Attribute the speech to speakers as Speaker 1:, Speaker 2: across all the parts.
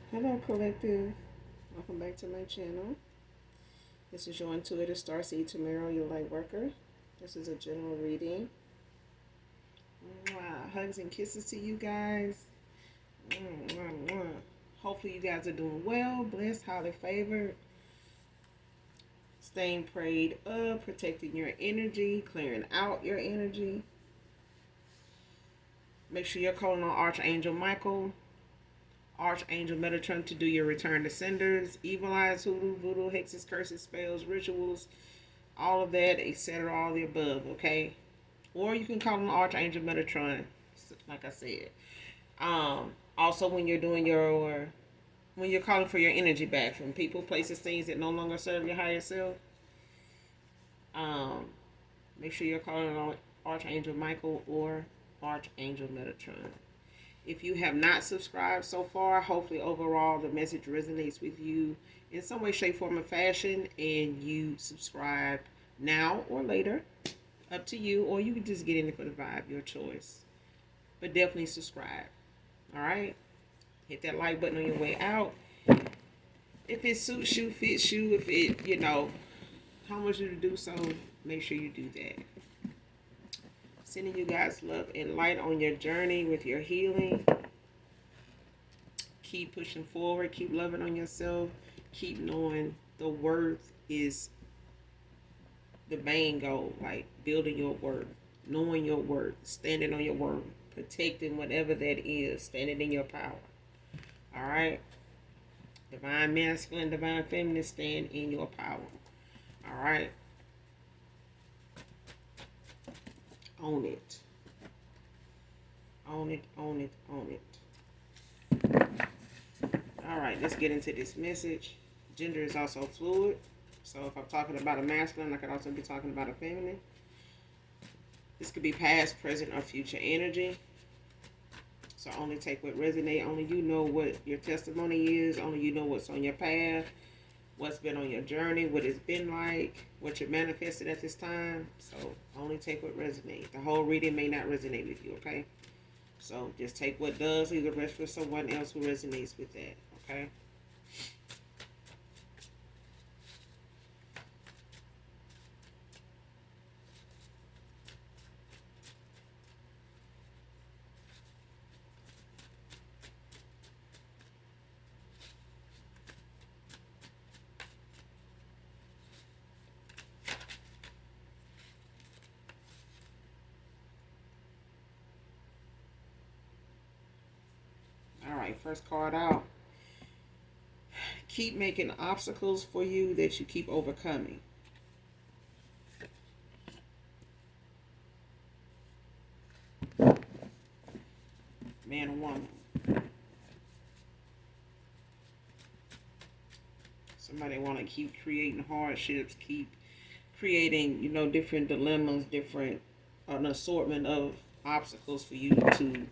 Speaker 1: Hello, collective. Welcome back to my channel. This is your intuitive starseed Tamara, your light worker. This is a general reading. Mwah. Hugs and kisses to you guys. Mwah, mwah, mwah. Hopefully, you guys are doing well, blessed, highly favored, staying prayed up, protecting your energy, clearing out your energy. Make sure you're calling on Archangel Michael, Archangel Metatron to do your return to senders, evil eyes, hoodoo, voodoo, hexes, curses, spells, rituals, all of that, etc., all the above, okay? Or you can call on Archangel Metatron, like I said. Also, when you're doing when you're calling for your energy back from people, places, things that no longer serve your higher self, um, make sure you're calling on Archangel Michael or Archangel Metatron. If you have not subscribed so far, hopefully overall the message resonates with you in some way, shape, form, or fashion, and you subscribe now or later. Up to you, or you can just get in it for the vibe, your choice. But definitely subscribe. All right? Hit that like button on your way out. If it suits you, fits you, if it, how much you to do so, make sure you do that. Sending you guys love and light on your journey with your healing. Keep pushing forward. Keep loving on yourself. Keep knowing the worth is the main goal. Like building your worth, knowing your worth, standing on your worth, protecting whatever that is, standing in your power. All right? Divine masculine, divine feminine, stand in your power. All right? Own it. Own it, own it, own it. All right, let's get into this message. Gender is also fluid. So if I'm talking about a masculine, I could also be talking about a feminine. This could be past, present, or future energy. So only take what resonates. Only you know what your testimony is. Only you know what's on your path, what's been on your journey, what it's been like, what you're manifesting at this time. So only take what resonates. The whole reading may not resonate with you, okay? So just take what does, leave the rest for someone else who resonates with that, okay? All right, first card out. Keep making obstacles for you that you keep overcoming. Man or woman. Somebody want to keep creating hardships, keep creating, different dilemmas, an assortment of obstacles for you to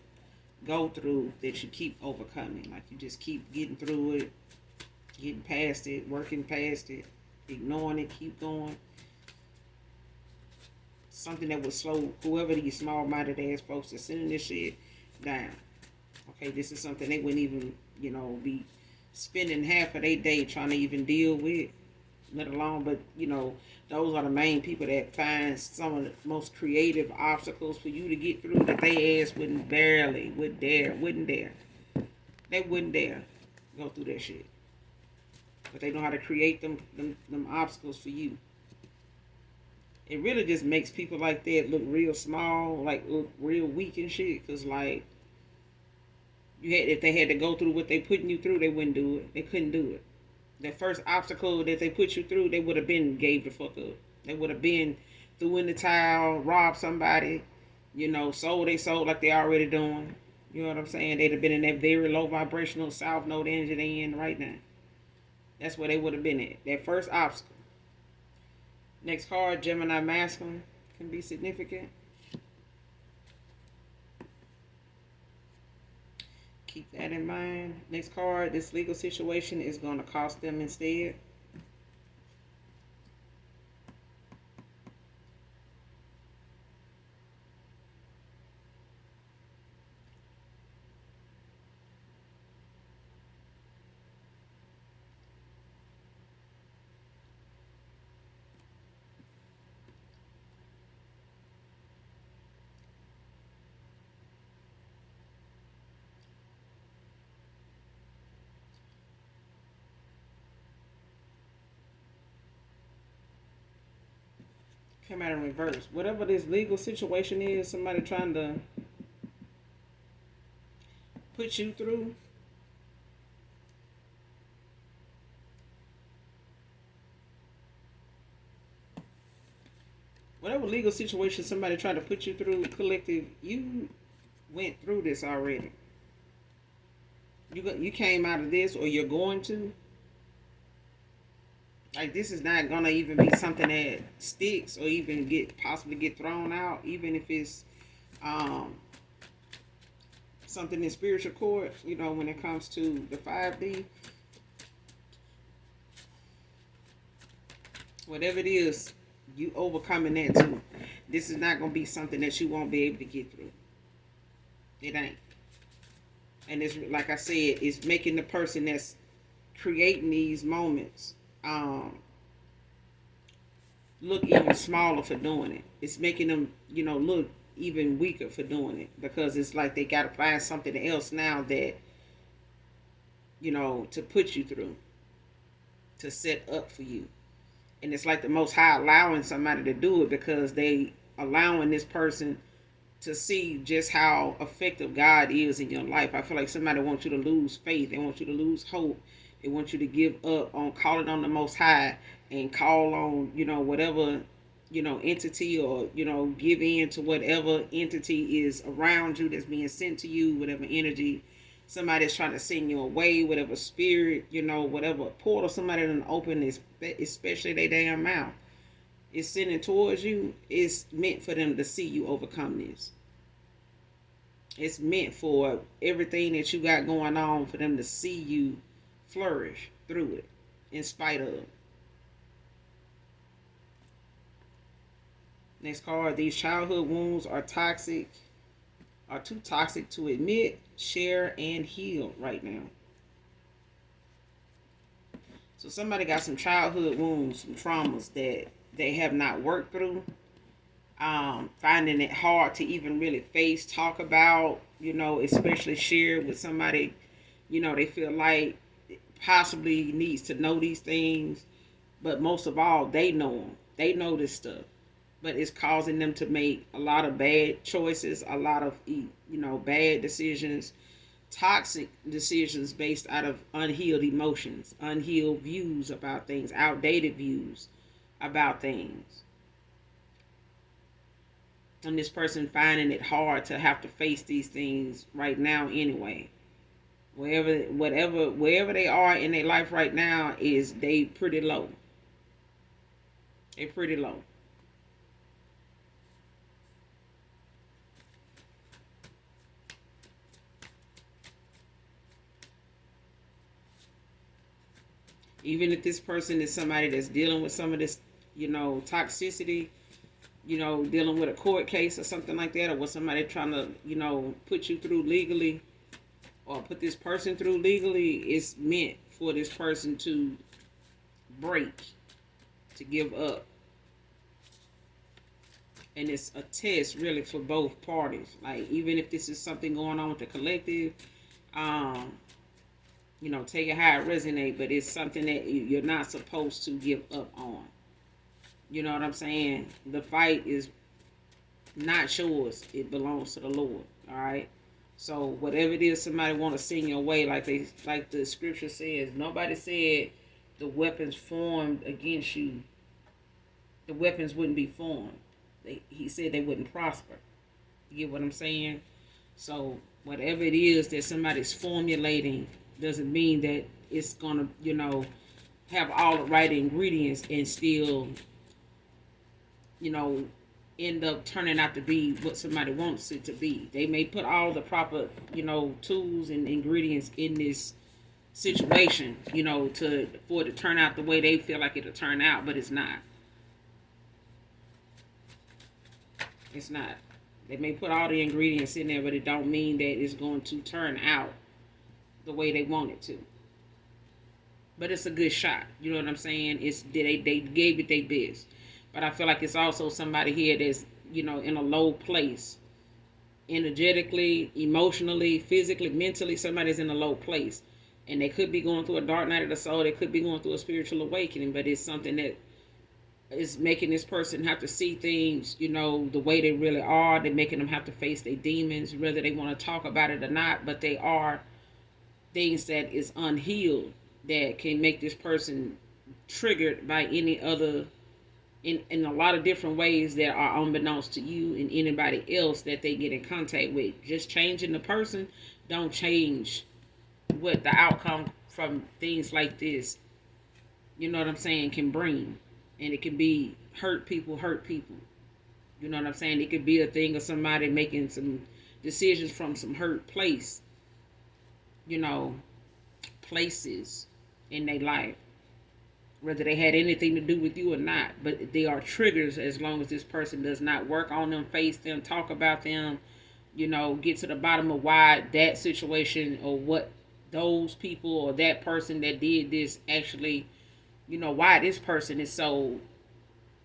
Speaker 1: go through that you keep overcoming. Like you just keep getting through it, getting past it, working past it, ignoring it, keep going. Something that would slow whoever these small-minded ass folks are sending this shit down. Okay, this is something they wouldn't even, be spending half of their day trying to even deal with, let alone, but, those are the main people that find some of the most creative obstacles for you to get through that they ass wouldn't dare. They wouldn't dare go through that shit. But they know how to create them obstacles for you. It really just makes people like that look real small, like look real weak and shit. Cause like, if they had to go through what they putting you through, they wouldn't do it. They couldn't do it. The first obstacle that they put you through, they would have been gave the fuck up. They would have been threw in the towel, robbed somebody, sold they sold like they already doing. You know what I'm saying? They'd have been in that very low vibrational south node energy they in right now. That's where they would have been at. That first obstacle. Next card, Gemini masculine, can be significant. Keep that in mind. Next card, this legal situation is going to cost them instead. Come out in reverse. Whatever this legal situation is, somebody trying to put you through. Whatever legal situation somebody tried to put you through, collective, you went through this already. You came out of this, or you're going to. Like, this is not gonna even be something that sticks, or even possibly get thrown out, even if it's um something in spiritual court. When it comes to the 5D, whatever it is, you overcoming that too. This is not gonna be something that you won't be able to get through. It ain't. And it's like I said, it's making the person that's creating these moments look even smaller for doing it. It's making them, look even weaker for doing it, because it's like they got to find something else now that, to put you through, to set up for you. And it's like the Most High allowing somebody to do it, because they allowing this person to see just how effective God is in your life. I feel like somebody wants you to lose faith. They want you to lose hope. They want you to give up on calling on the Most High, and call on, whatever, entity, or, give in to whatever entity is around you that's being sent to you, whatever energy somebody's trying to send you away, whatever spirit, whatever portal somebody done open, is, especially they damn mouth, is sending towards you. It's meant for them to see you overcome this. It's meant for everything that you got going on, for them to see you flourish through it, in spite of. Next card, these childhood wounds are too toxic to admit, share, and heal right now. So somebody got some childhood wounds, some traumas that they have not worked through. Finding it hard to even really face, talk about, especially share with somebody, they feel like possibly needs to know these things. But most of all, they know them. They know this stuff. But it's causing them to make a lot of bad choices, a lot of, bad decisions, toxic decisions based out of unhealed emotions, unhealed views about things, outdated views about things. And this person finding it hard to have to face these things right now anyway. Wherever they are in their life right now, is they pretty low. They're pretty low. Even if this person is somebody that's dealing with some of this, toxicity, dealing with a court case or something like that, or with somebody trying to, put you through legally, or put this person through legally, it's meant for this person to break, to give up. And it's a test really for both parties. Like, even if this is something going on with the collective, take it how it resonates, but it's something that you're not supposed to give up on. You know what I'm saying? The fight is not yours. It belongs to the Lord. All right? So whatever it is somebody want to send your way, like the scripture says, nobody said the weapons formed against you, the weapons wouldn't be formed. He said they wouldn't prosper. You get what I'm saying? So whatever it is that somebody's formulating doesn't mean that it's gonna, have all the right ingredients and still, end up turning out to be what somebody wants it to be. They may put all the proper, tools and ingredients in this situation, for it to turn out the way they feel like it'll turn out, but it's not. It's not. They may put all the ingredients in there, but it don't mean that it's going to turn out the way they want it to. But it's a good shot. You know what I'm saying? They gave it their best. But I feel like it's also somebody here that's, in a low place. Energetically, emotionally, physically, mentally, somebody's in a low place. And they could be going through a dark night of the soul. They could be going through a spiritual awakening. But it's something that is making this person have to see things, the way they really are. They're making them have to face their demons, whether they want to talk about it or not. But they are things that is unhealed that can make this person triggered by any other in a lot of different ways that are unbeknownst to you and anybody else that they get in contact with. Just changing the person don't change what the outcome from things like this, you know what I'm saying, can bring. And it can be hurt people hurt people. You know what I'm saying? It could be a thing of somebody making some decisions from some hurt place, you know, places in their life, whether they had anything to do with you or not. But they are triggers as long as this person does not work on them, face them, talk about them, get to the bottom of why that situation or what those people or that person that did this actually, why this person is so,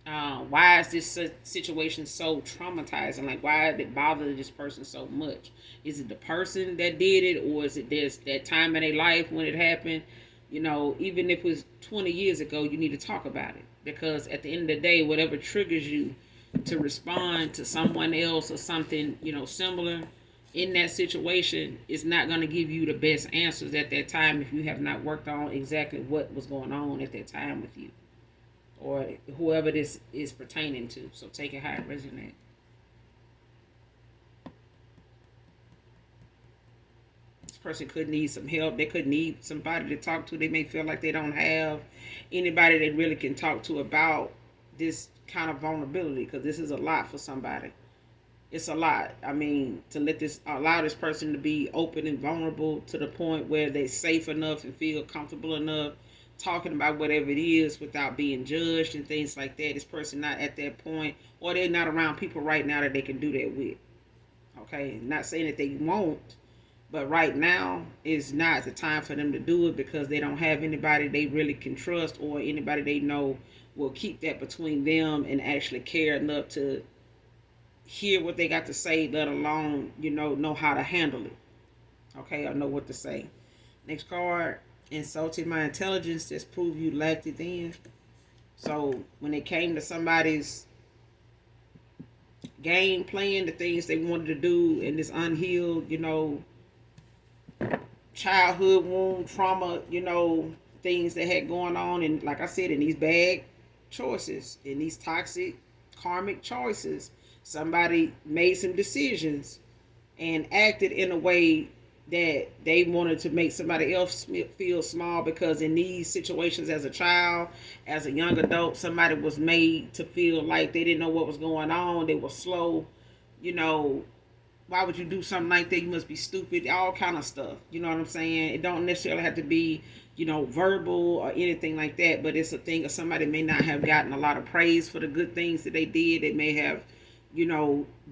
Speaker 1: why is this situation so traumatizing? Like, why did it bother this person so much? Is it the person that did it, or is it this that time in their life when it happened? Even if it was 20 years ago, you need to talk about it, because at the end of the day, whatever triggers you to respond to someone else or something, similar in that situation is not going to give you the best answers at that time if you have not worked on exactly what was going on at that time with you or whoever this is pertaining to. So take it how it resonates. This person could need some help. They could need somebody to talk to. They may feel like they don't have anybody they really can talk to about this kind of vulnerability, because this is a lot for somebody. It's a lot. I mean, to allow this person to be open and vulnerable to the point where they're safe enough and feel comfortable enough talking about whatever it is without being judged and things like that. This person not at that point, or they're not around people right now that they can do that with. Okay, not saying that they won't, but right now is not the time for them to do it, because they don't have anybody they really can trust or anybody they know will keep that between them and actually care enough to hear what they got to say, let alone, know how to handle it. Okay, I know what to say. Next card, insulted my intelligence. Just prove you lacked it then. So when it came to somebody's game plan, the things they wanted to do in this unhealed, childhood wound, trauma, things that had going on, and like I said, in these bad choices, in these toxic karmic choices, somebody made some decisions and acted in a way that they wanted to make somebody else feel small, because in these situations as a child, as a young adult, somebody was made to feel like they didn't know what was going on. They were slow, why would you do something like that? You must be stupid, all kind of stuff. You know what I'm saying? It don't necessarily have to be, verbal or anything like that, but it's a thing of somebody may not have gotten a lot of praise for the good things that they did. They may have,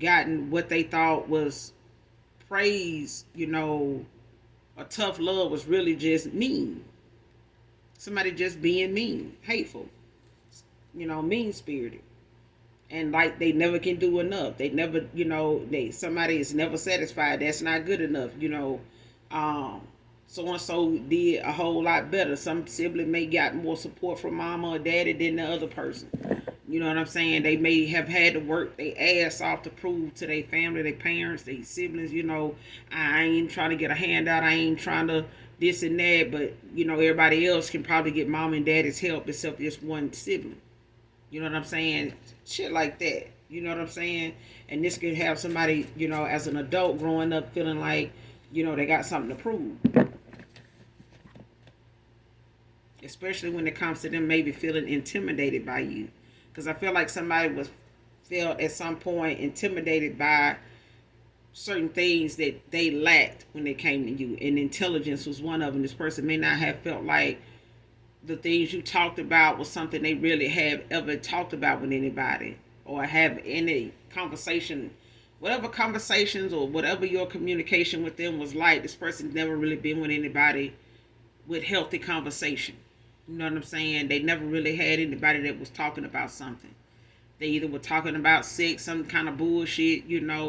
Speaker 1: gotten what they thought was praise, a tough love was really just mean. Somebody just being mean, hateful, mean spirited. And like they never can do enough. They never, somebody is never satisfied. That's not good enough, so and so did a whole lot better. Some sibling may got more support from mama or daddy than the other person. You know what I'm saying? They may have had to work their ass off to prove to their family, their parents, their siblings, I ain't trying to get a handout. I ain't trying to this and that. But, everybody else can probably get mom and daddy's help except this one sibling. You know what I'm saying? Shit like that. You know what I'm saying? And this could have somebody, as an adult growing up feeling like, they got something to prove. Especially when it comes to them maybe feeling intimidated by you. Because I feel like somebody felt at some point intimidated by certain things that they lacked when they came to you. And intelligence was one of them. This person may not have felt like the things you talked about was something they really have ever talked about with anybody, or have any conversation, whatever conversations or whatever your communication with them was like. This person's never really been with anybody with healthy conversation. You know what I'm saying? They never really had anybody that was talking about something. They either were talking about sex, some kind of bullshit,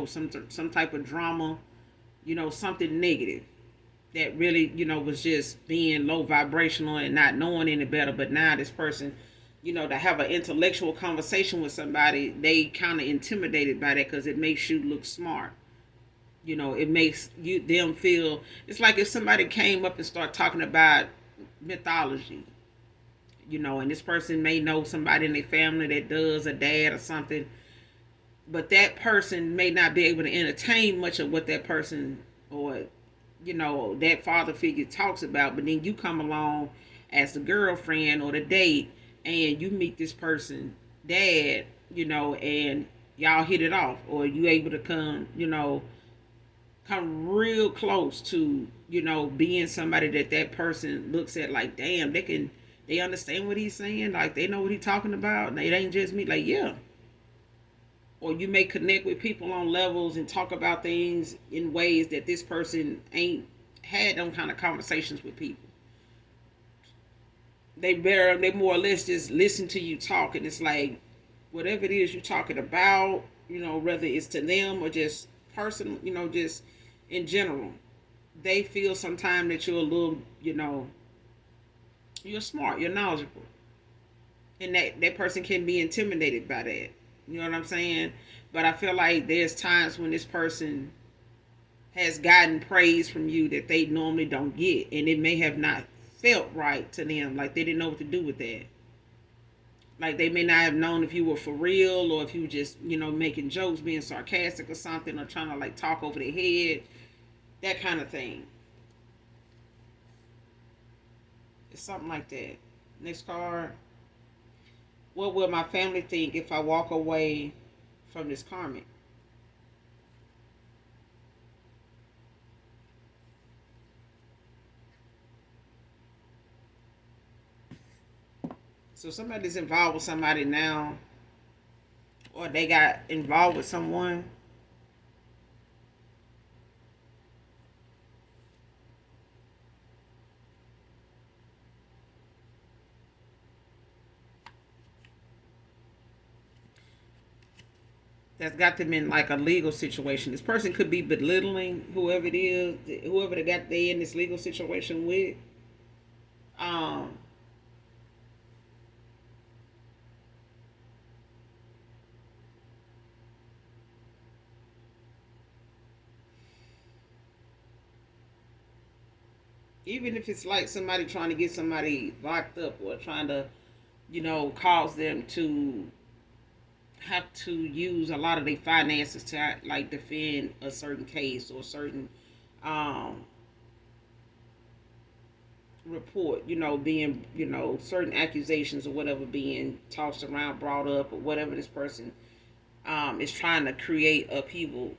Speaker 1: some type of drama, something negative that really, was just being low vibrational and not knowing any better. But now this person, to have an intellectual conversation with somebody, they kind of intimidated by that because it makes you look smart. It makes them feel it's like if somebody came up and start talking about mythology, and this person may know somebody in their family that does, a dad or something, but that person may not be able to entertain much of what that person or that father figure talks about. But then you come along as the girlfriend or the date, and you meet this person dad, and y'all hit it off, or you able to come real close to being somebody that person looks at like, damn, they understand what he's saying, like they know what he's talking about, it ain't just me, like, yeah. Or you may connect with people on levels and talk about things in ways that this person ain't had them kind of conversations with people. They more or less just listen to you talk, and it's like whatever it is you're talking about, whether it's to them or just personal, just in general, they feel sometimes that you're a little, you're smart, you're knowledgeable, and that person can be intimidated by that. You know what I'm saying? But I feel like there's times when this person has gotten praise from you that they normally don't get, and it may have not felt right to them, like they didn't know what to do with that. Like they may not have known if you were for real or if you were just, making jokes, being sarcastic or something, or trying to like talk over their head, that kind of thing. It's something like that. Next card. What will my family think if I walk away from this karmic? So somebody's involved with somebody now, or they got involved with someone. That's got them in like a legal situation. This person could be belittling whoever it is, whoever they got they in this legal situation with. Um, Even if it's like somebody trying to get somebody locked up or trying to, cause them to have to use a lot of their finances to like defend a certain case or certain um report, being, certain accusations or whatever being tossed around, brought up, or whatever this person is trying to create upheaval,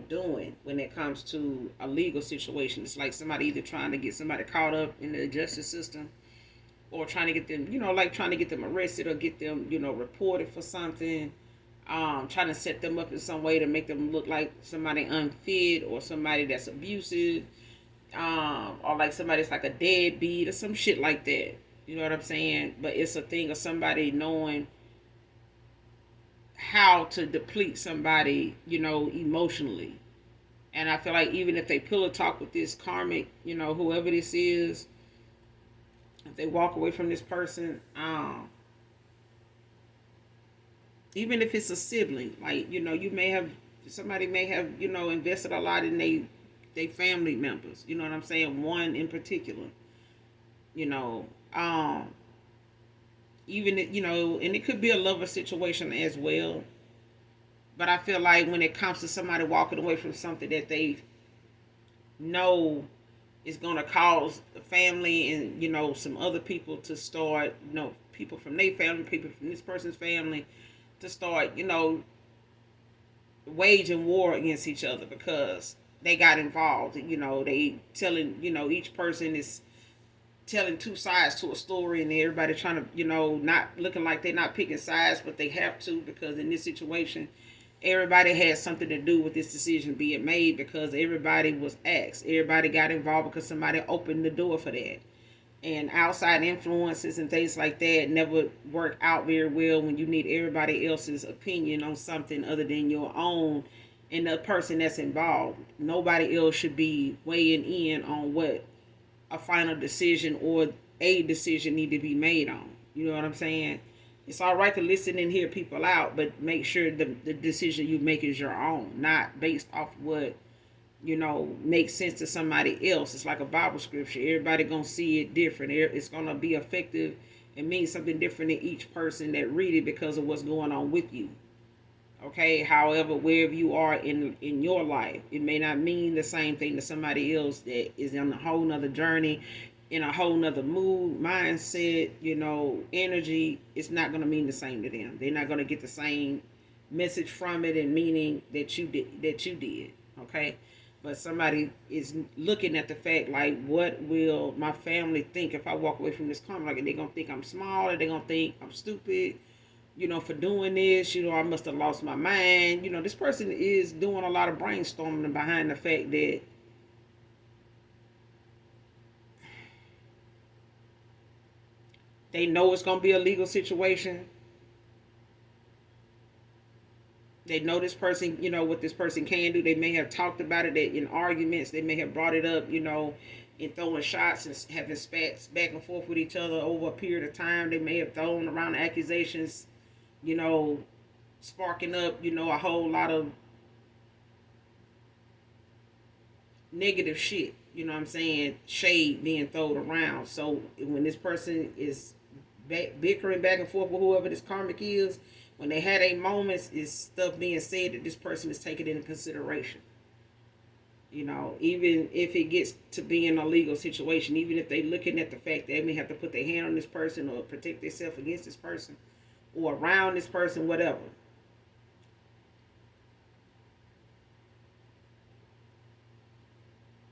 Speaker 1: doing when it comes to a legal situation. It's like somebody either trying to get somebody caught up in the justice system or trying to get them, like trying to get them arrested or get them, reported for something. Trying to set them up in some way to make them look like somebody unfit or somebody that's abusive, or like somebody that's like a deadbeat or some shit like that. You know what I'm saying? But it's a thing of somebody knowing how to deplete somebody, emotionally. And I feel like even if they pillow talk with this karmic, whoever this is, if they walk away from this person, even if it's a sibling, like, you may have somebody may have, invested a lot in they family members. You know what I'm saying? One in particular, you know. Even and it could be a lover situation as well. But I feel like when it comes to somebody walking away from something that they know is going to cause the family and some other people to start, people from their family, people from this person's family, to start, waging war against each other because they got involved. They telling, each person is telling two sides to a story, and everybody trying to, not looking like they're not picking sides, but they have to, because in this situation, everybody has something to do with this decision being made, because everybody was asked. Everybody got involved because somebody opened the door for that. And outside influences and things like that never work out very well when you need everybody else's opinion on something other than your own and the person that's involved. Nobody else should be weighing in on what a final decision or a decision need to be made on. You know what I'm saying? It's all right to listen and hear people out, but make sure the decision you make is your own, not based off what makes sense to somebody else. It's like a Bible scripture. Everybody gonna see it different. It's gonna be effective and mean something different in each person that read it because of what's going on with you. Okay, however, wherever you are in your life, it may not mean the same thing to somebody else that is on a whole nother journey, in a whole nother mood, mindset, energy. It's not going to mean the same to them. They're not going to get the same message from it and meaning that you did. Okay, but somebody is looking at the fact like, what will my family think if I walk away from this karma? Like, are they gonna think I'm small, or they gonna think I'm stupid, for doing this? I must have lost my mind. This person is doing a lot of brainstorming behind the fact that they know it's going to be a legal situation. They know this person, what this person can do. They may have talked about it in arguments. They may have brought it up, in throwing shots and having spats back and forth with each other over a period of time. They may have thrown around accusations, you know, sparking up, a whole lot of negative shit. You know what I'm saying? Shade being thrown around. So when this person is bickering back and forth with whoever this karmic is, when they had a moments, is stuff being said that this person is taking into consideration. Even if it gets to being a legal situation, even if they're looking at the fact that they may have to put their hand on this person or protect themselves against this person or around this person, whatever.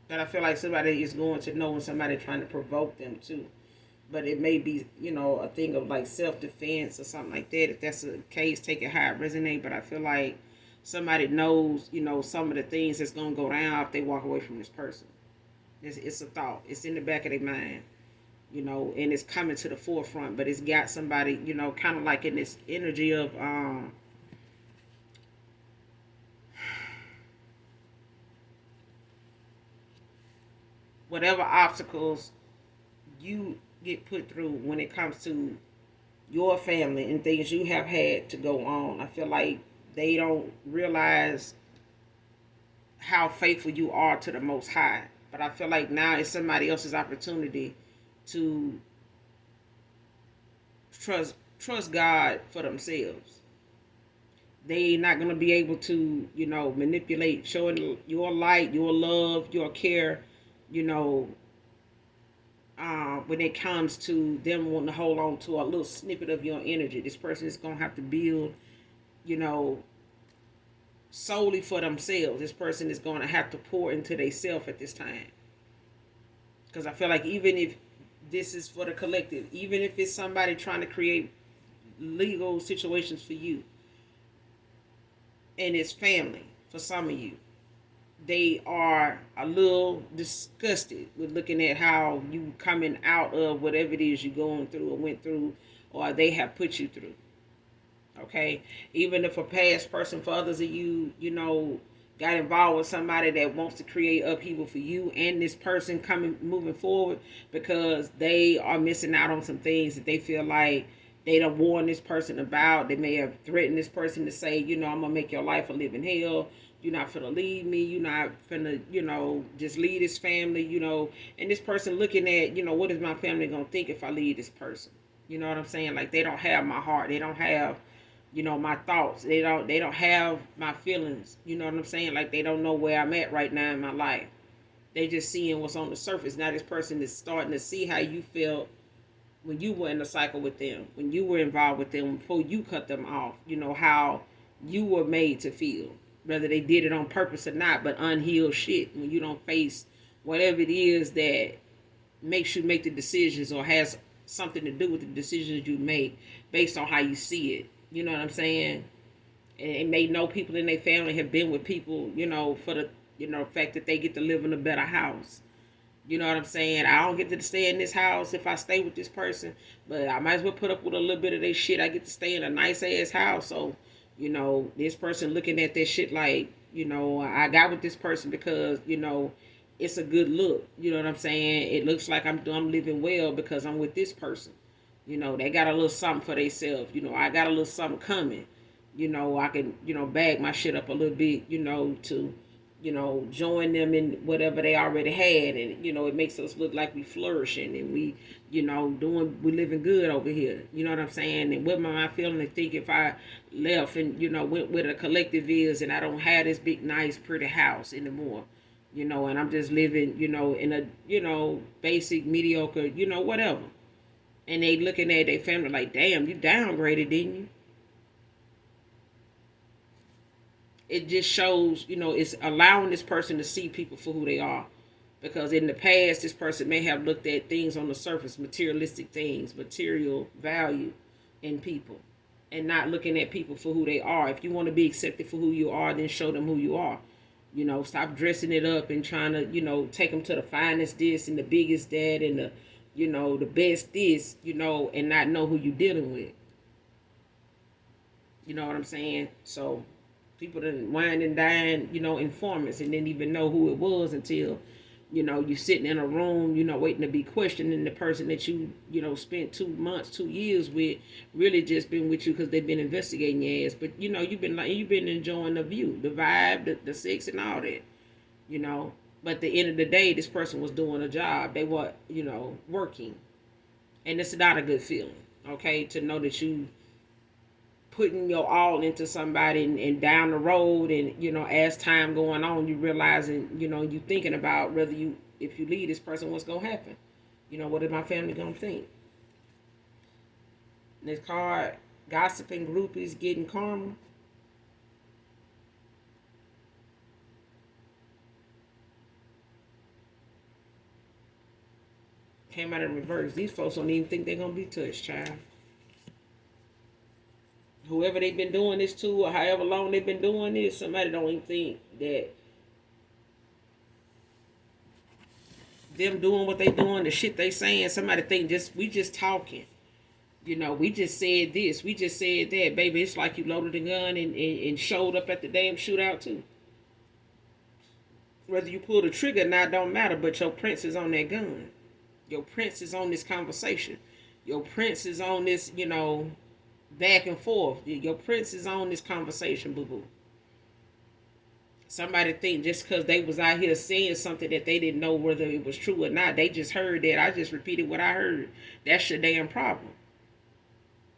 Speaker 1: But I feel like somebody is going to know when somebody trying to provoke them too. But it may be, a thing of like self-defense or something like that. If that's the case, take it how it resonates. But I feel like somebody knows, some of the things that's going to go down if they walk away from this person. It's a thought. It's in the back of their mind, and it's coming to the forefront. But it's got somebody, kind of like in this energy of whatever obstacles you get put through when it comes to your family and things you have had to go on. I feel like they don't realize how faithful you are to the Most High. But I feel like now it's somebody else's opportunity to trust God for themselves. They not gonna be able to, manipulate, showing your light, your love, your care, when it comes to them wanting to hold on to a little snippet of your energy. This person is going to have to build, solely for themselves. This person is going to have to pour into themselves at this time. Because I feel like even if this is for the collective, even if it's somebody trying to create legal situations for you, and it's family for some of you, they are a little disgusted with looking at how you coming out of whatever it is you're going through or went through or they have put you through. Okay? Even if a past person for others of you, got involved with somebody that wants to create upheaval for you and this person moving forward because they are missing out on some things that they feel like they don't warn this person about. They may have threatened this person to say, I'm going to make your life a living hell. You're not finna leave me. You're not finna, just leave this family, And this person looking at, what is my family gonna think if I leave this person? You know what I'm saying? Like, they don't have my heart. They don't have, my thoughts. They don't have my feelings. You know what I'm saying? Like, they don't know where I'm at right now in my life. They just seeing what's on the surface. Now this person is starting to see how you felt when you were in the cycle with them, when you were involved with them, before you cut them off. How you were made to feel. Whether they did it on purpose or not, but unhealed shit. When you don't face whatever it is that makes you make the decisions or has something to do with the decisions you make based on how you see it. You know what I'm saying? And it may know people in their family have been with people, for the, fact that they get to live in a better house. You know what I'm saying? I don't get to stay in this house if I stay with this person, but I might as well put up with a little bit of their shit. I get to stay in a nice ass house, so this person looking at this shit like, I got with this person because, it's a good look. You know what I'm saying? It looks like I'm living well because I'm with this person. You know, they got a little something for themselves. You know, I got a little something coming. You know, I can, bag my shit up a little bit, to, join them in whatever they already had. And, it makes us look like we flourishing and we, we living good over here. You know what I'm saying? And what am I feeling to think if I left and, went with a collective is and I don't have this big, nice, pretty house anymore? And I'm just living, in a, basic, mediocre, whatever. And they looking at their family like, damn, you downgraded, didn't you? It just shows, it's allowing this person to see people for who they are. Because in the past, this person may have looked at things on the surface, materialistic things, material value in people, and not looking at people for who they are. If you want to be accepted for who you are, then show them who you are. Stop dressing it up and trying to, take them to the finest this and the biggest that and the, the best this, and not know who you're dealing with. You know what I'm saying? So people done wine and dine, informants and didn't even know who it was until, you sitting in a room, waiting to be questioned, and the person that you, spent 2 months, 2 years with really just been with you because they've been investigating your ass. But, you've been enjoying the view, the vibe, the sex and all that, But at the end of the day, this person was doing a job. They were, working. And it's not a good feeling, okay, to know that you putting your all into somebody and down the road and as time going on you realizing you thinking about whether you if you leave this person what's gonna happen, what is my family gonna think. This card, gossiping, groupies, getting karma. Came out in reverse. These folks don't even think they're gonna be touched, child. Whoever they've been doing this to or however long they've been doing this, somebody don't even think that them doing what they doing, the shit they saying, somebody think we just talking. We just said this, we just said that, baby. It's like you loaded a gun and showed up at the damn shootout too. Whether you pull the trigger or not don't matter, but your prince is on that gun. Your prince is on this conversation. Your prince is on this, back and forth. Your prince is on this conversation, boo-boo. Somebody think just because they was out here saying something that they didn't know whether it was true or not. They just heard that. I just repeated what I heard. That's your damn problem.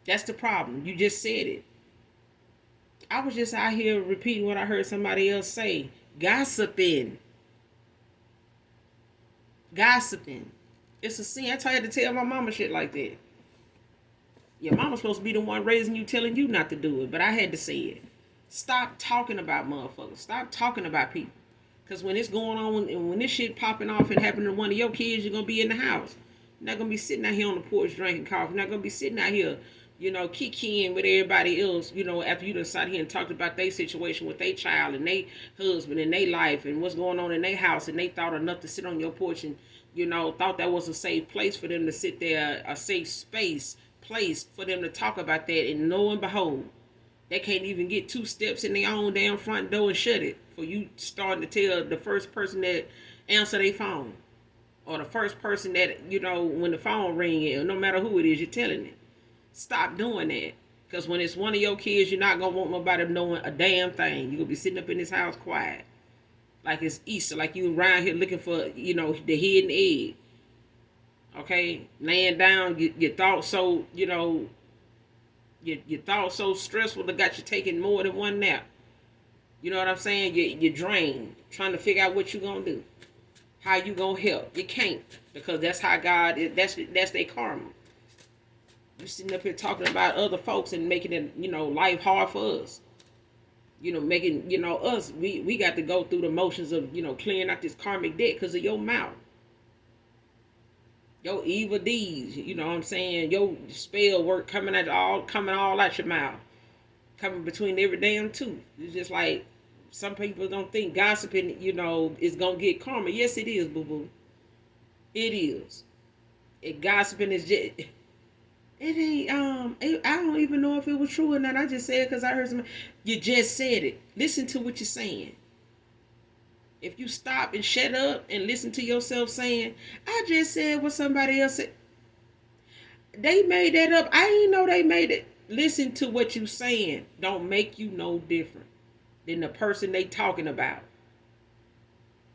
Speaker 1: That's the problem. You just said it. I was just out here repeating what I heard somebody else say. Gossiping. Gossiping. It's a sin. I tried to tell my mama shit like that. Your mama's supposed to be the one raising you, telling you not to do it, but I had to say it. Stop talking about motherfuckers. Stop talking about people. Because when it's going on, and when this shit popping off and happening to one of your kids, you're going to be in the house. You're not going to be sitting out here on the porch drinking coffee. You're not going to be sitting out here, kikiing with everybody else, after you done sat here and talked about their situation with their child and their husband and their life and what's going on in their house, and they thought enough to sit on your porch and, thought that was a safe place for them to sit there, a safe place for them to talk about that, and lo and behold, they can't even get 2 steps in their own damn front door and shut it for you starting to tell the first person that answer their phone or the first person that, when the phone ring, no matter who it is, you're telling it. Stop doing that. Because when it's one of your kids, you're not going to want nobody knowing a damn thing. You're going to be sitting up in this house quiet. Like it's Easter. Like you around here looking for, the hidden egg. Okay? Laying down, your thoughts so, your thoughts so stressful that got you taking more than one nap. You know what I'm saying? You're drained. Trying to figure out what you're going to do. How you going to help. You can't. Because that's how God is. That's their karma. You sitting up here talking about other folks and making it, life hard for us. Making, us, we got to go through the motions of, clearing out this karmic debt because of your mouth. Your evil deeds, you know what I'm saying? Your spell work coming all out your mouth. Coming between every damn tooth. It's just like some people don't think gossiping, is gonna get karma. Yes, it is, boo-boo. It is. Gossiping is just... It ain't, I don't even know if it was true or not. I just said it because I heard somebody. You just said it. Listen to what you're saying. If you stop and shut up and listen to yourself saying, I just said what somebody else said. They made that up. I didn't know they made it. Listen to what you saying. Don't make you no different than the person they talking about.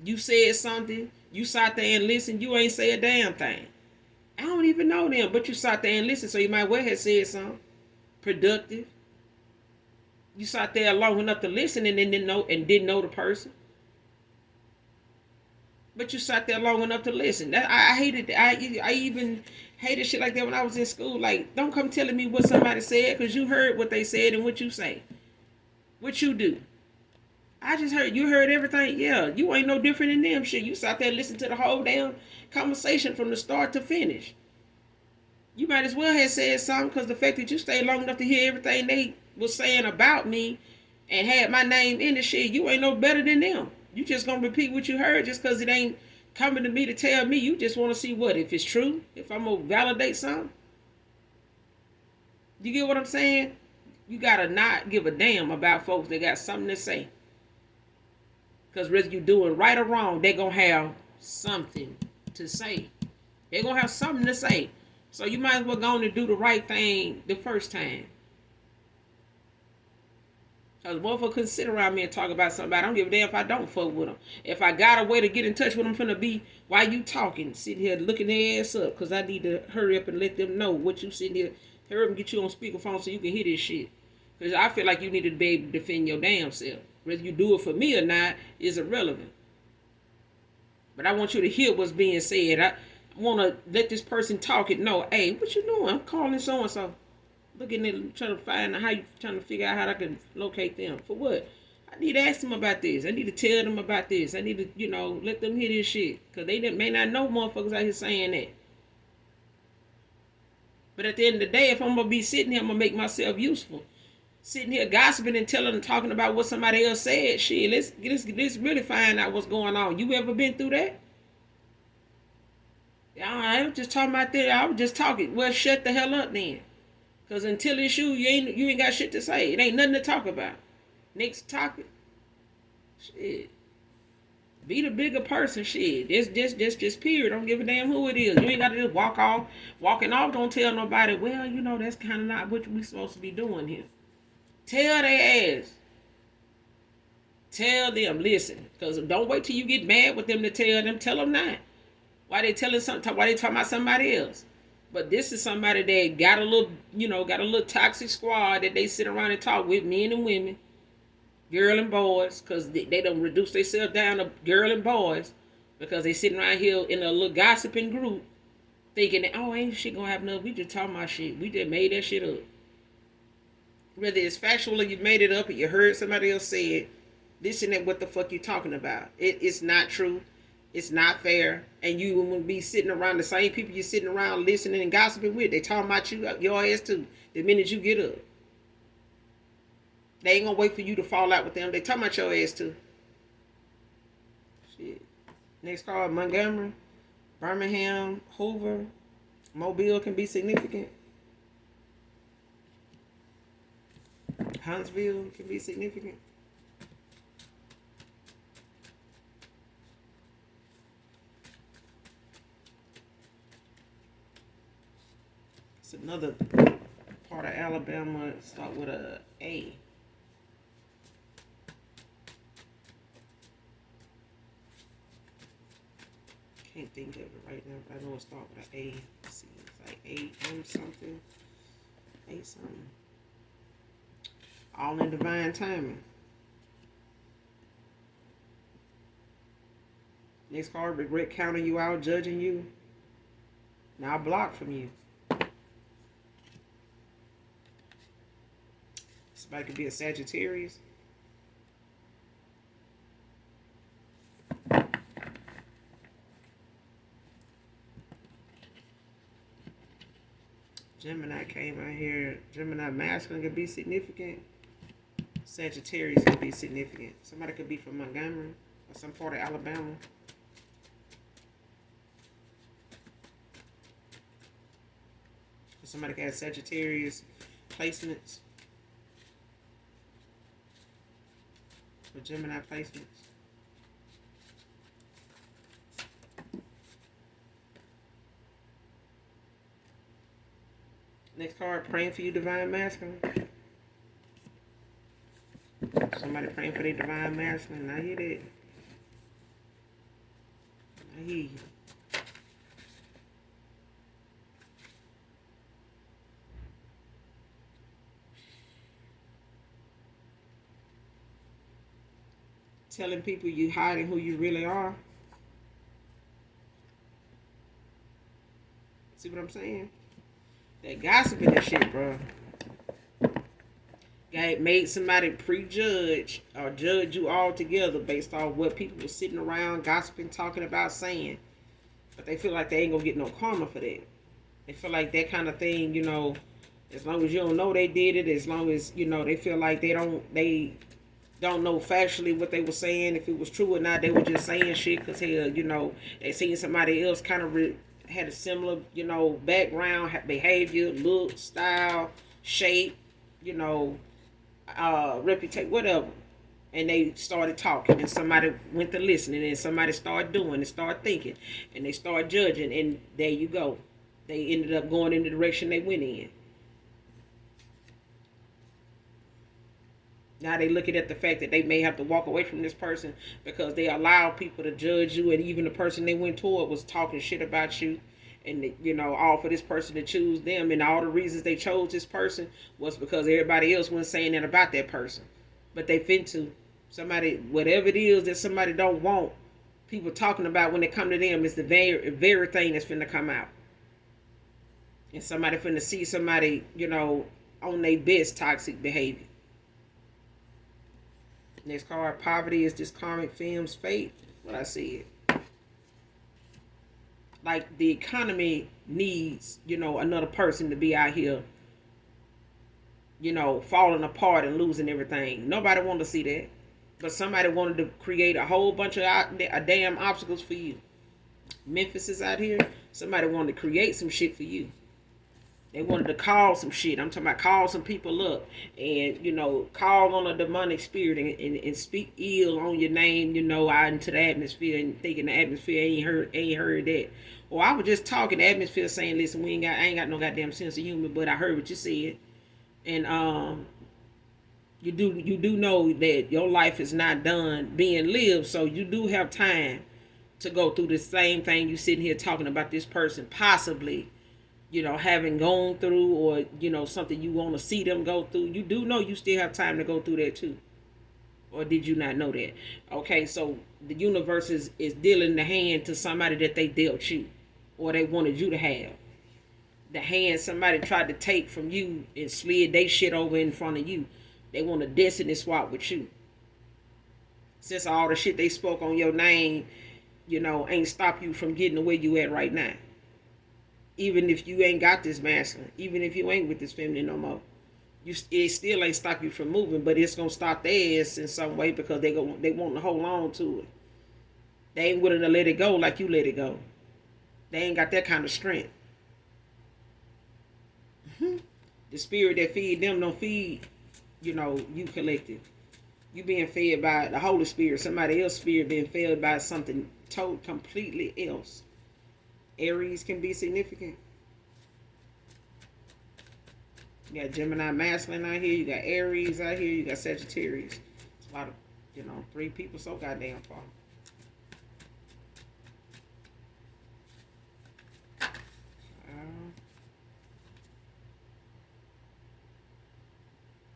Speaker 1: You said something. You sat there and listened. You ain't say a damn thing. I don't even know them, but you sat there and listened, so you might well have said something productive. You sat there long enough to listen and then didn't know the person. But you sat there long enough to listen. I hated. I even hated shit like that when I was in school. Like, don't come telling me what somebody said because you heard what they said and what you say. What you do. I just heard you heard everything. Yeah, you ain't no different than them. Shit, you sat there and listened to the whole damn conversation from the start to finish. You might as well have said something because the fact that you stayed long enough to hear everything they was saying about me and had my name in the shit, you ain't no better than them. You just gonna repeat what you heard just because it ain't coming to me to tell me. You just want to see what if it's true, if I'm gonna validate something. You get what I'm saying? You gotta not give a damn about folks that got something to say. Because whether you doing right or wrong, they're gonna have something to say. They're gonna have something to say. So you might as well go on and do the right thing the first time. Because motherfucker couldn't sit around me and talk about somebody. I don't give a damn if I don't fuck with them. If I got a way to get in touch with them, finna be while you talking, sitting here looking their ass up. Because I need to hurry up and let them know what you sitting here. Hurry up and get you on speakerphone so you can hear this shit. Because I feel like you need to be able to defend your damn self. Whether you do it for me or not is irrelevant. But I want you to hear what's being said. I want to let this person talk and know, hey, what you doing? I'm calling so-and-so. Looking at trying to find how you trying to figure out how I can locate them. For what? I need to ask them about this. I need to tell them about this. I need to, let them hear this shit. Because they may not know motherfuckers out here saying that. But at the end of the day, if I'm going to be sitting here, I'm going to make myself useful. Sitting here gossiping and talking about what somebody else said. Shit, let's really find out what's going on. You ever been through that? I was just talking about that. I was just talking. Well, shut the hell up then. Cause until it's you ain't got shit to say. It ain't nothing to talk about. Next topic. Shit. Be the bigger person. Shit. Just period. Don't give a damn who it is. You ain't got to just walk off. Walking off don't tell nobody, well, that's kind of not what we supposed to be doing here. Tell their ass. Tell them, listen. Because don't wait till you get mad with them to tell them. Tell them not. Why they telling something? Why they talking about somebody else? But this is somebody that got a little toxic squad that they sit around and talk with, men and women, girl and boys, because they don't reduce themselves down to girl and boys because they sitting around here in a little gossiping group thinking, oh, ain't shit gonna happen to us. We just talking about shit. We just made that shit up. Whether it's factual or you made it up or you heard somebody else say it, listen at what the fuck you talking about. It's not true. It's not fair. And you will be sitting around the same people you're sitting around listening and gossiping with. They talking about your ass too. The minute you get up. They ain't gonna wait for you to fall out with them. They talking about your ass too. Shit. Next call, Montgomery, Birmingham, Hoover, Mobile can be significant. Huntsville can be significant. It's another part of Alabama. Start with a A. Can't think of it right now, but I know it starts with an A. Let's see, it's like A something. A something. All in divine timing. Next card, regret counting you out, judging you. Now blocked from you. Somebody could be a Sagittarius. Gemini came out here. Gemini masculine could be significant. Sagittarius could be significant. Somebody could be from Montgomery or some part of Alabama. Somebody could have Sagittarius placements. For Gemini placements. Next card, praying for you, divine masculine. Somebody praying for their divine masculine. I hear that. I hear you. Telling people you hiding who you really are. See what I'm saying? That gossiping and shit, bro. Got made somebody prejudge or judge you altogether based off what people were sitting around gossiping, talking about, saying. But they feel like they ain't gonna get no karma for that. They feel like that kind of thing, you know, as long as you don't know they did it, as long as, you know, they feel like they don't know factually what they were saying, if it was true or not, they were just saying shit because, hell, you know, they seen somebody else kind of had a similar, you know, background, behavior, look, style, shape, you know, reputation, whatever. And they started talking, and somebody went to listening, and somebody started doing and started thinking, and they started judging, and there you go. They ended up going in the direction they went in. Now they looking at the fact that they may have to walk away from this person because they allow people to judge you, and even the person they went toward was talking shit about you, and you know, all for this person to choose them, and all the reasons they chose this person was because everybody else wasn't saying that about that person, but they fin to somebody, whatever it is that somebody don't want people talking about when they come to them is the very thing that's finna come out, and somebody finna see somebody, you know, on their best toxic behavior. Next card, poverty is this karmic film's fate. What I said. Like the economy needs, you know, another person to be out here, you know, falling apart and losing everything. Nobody wanted to see that. But somebody wanted to create a whole bunch of damn obstacles for you. Memphis is out here. Somebody wanted to create some shit for you. They wanted to call some shit. I'm talking about call some people up and, you know, call on a demonic spirit and speak ill on your name, you know, out into the atmosphere and thinking the atmosphere ain't heard that. Or I was just talking, the atmosphere saying, listen, I ain't got no goddamn sense of humor, but I heard what you said. And you do know that your life is not done being lived, so you do have time to go through the same thing you sitting here talking about this person possibly, you know, having gone through, or, you know, something you want to see them go through. You do know you still have time to go through that too. Or did you not know that? Okay, so the universe is dealing the hand to somebody that they dealt you, or they wanted you to have. The hand somebody tried to take from you and slid they shit over in front of you. They want a destiny swap with you. Since all the shit they spoke on your name, you know, ain't stop you from getting to where you at right now. Even if you ain't got this masculine, even if you ain't with this feminine no more, it still ain't stop you from moving, but it's gonna stop their ass in some way because they want to hold on to it. They ain't willing to let it go like you let it go. They ain't got that kind of strength. The spirit that feed them don't feed, you know, you collective. You being fed by the Holy Spirit, somebody else's spirit being fed by something completely else. Aries can be significant. You got Gemini masculine out here. You got Aries out here. You got Sagittarius. It's a lot of, you know, 3 people so goddamn far.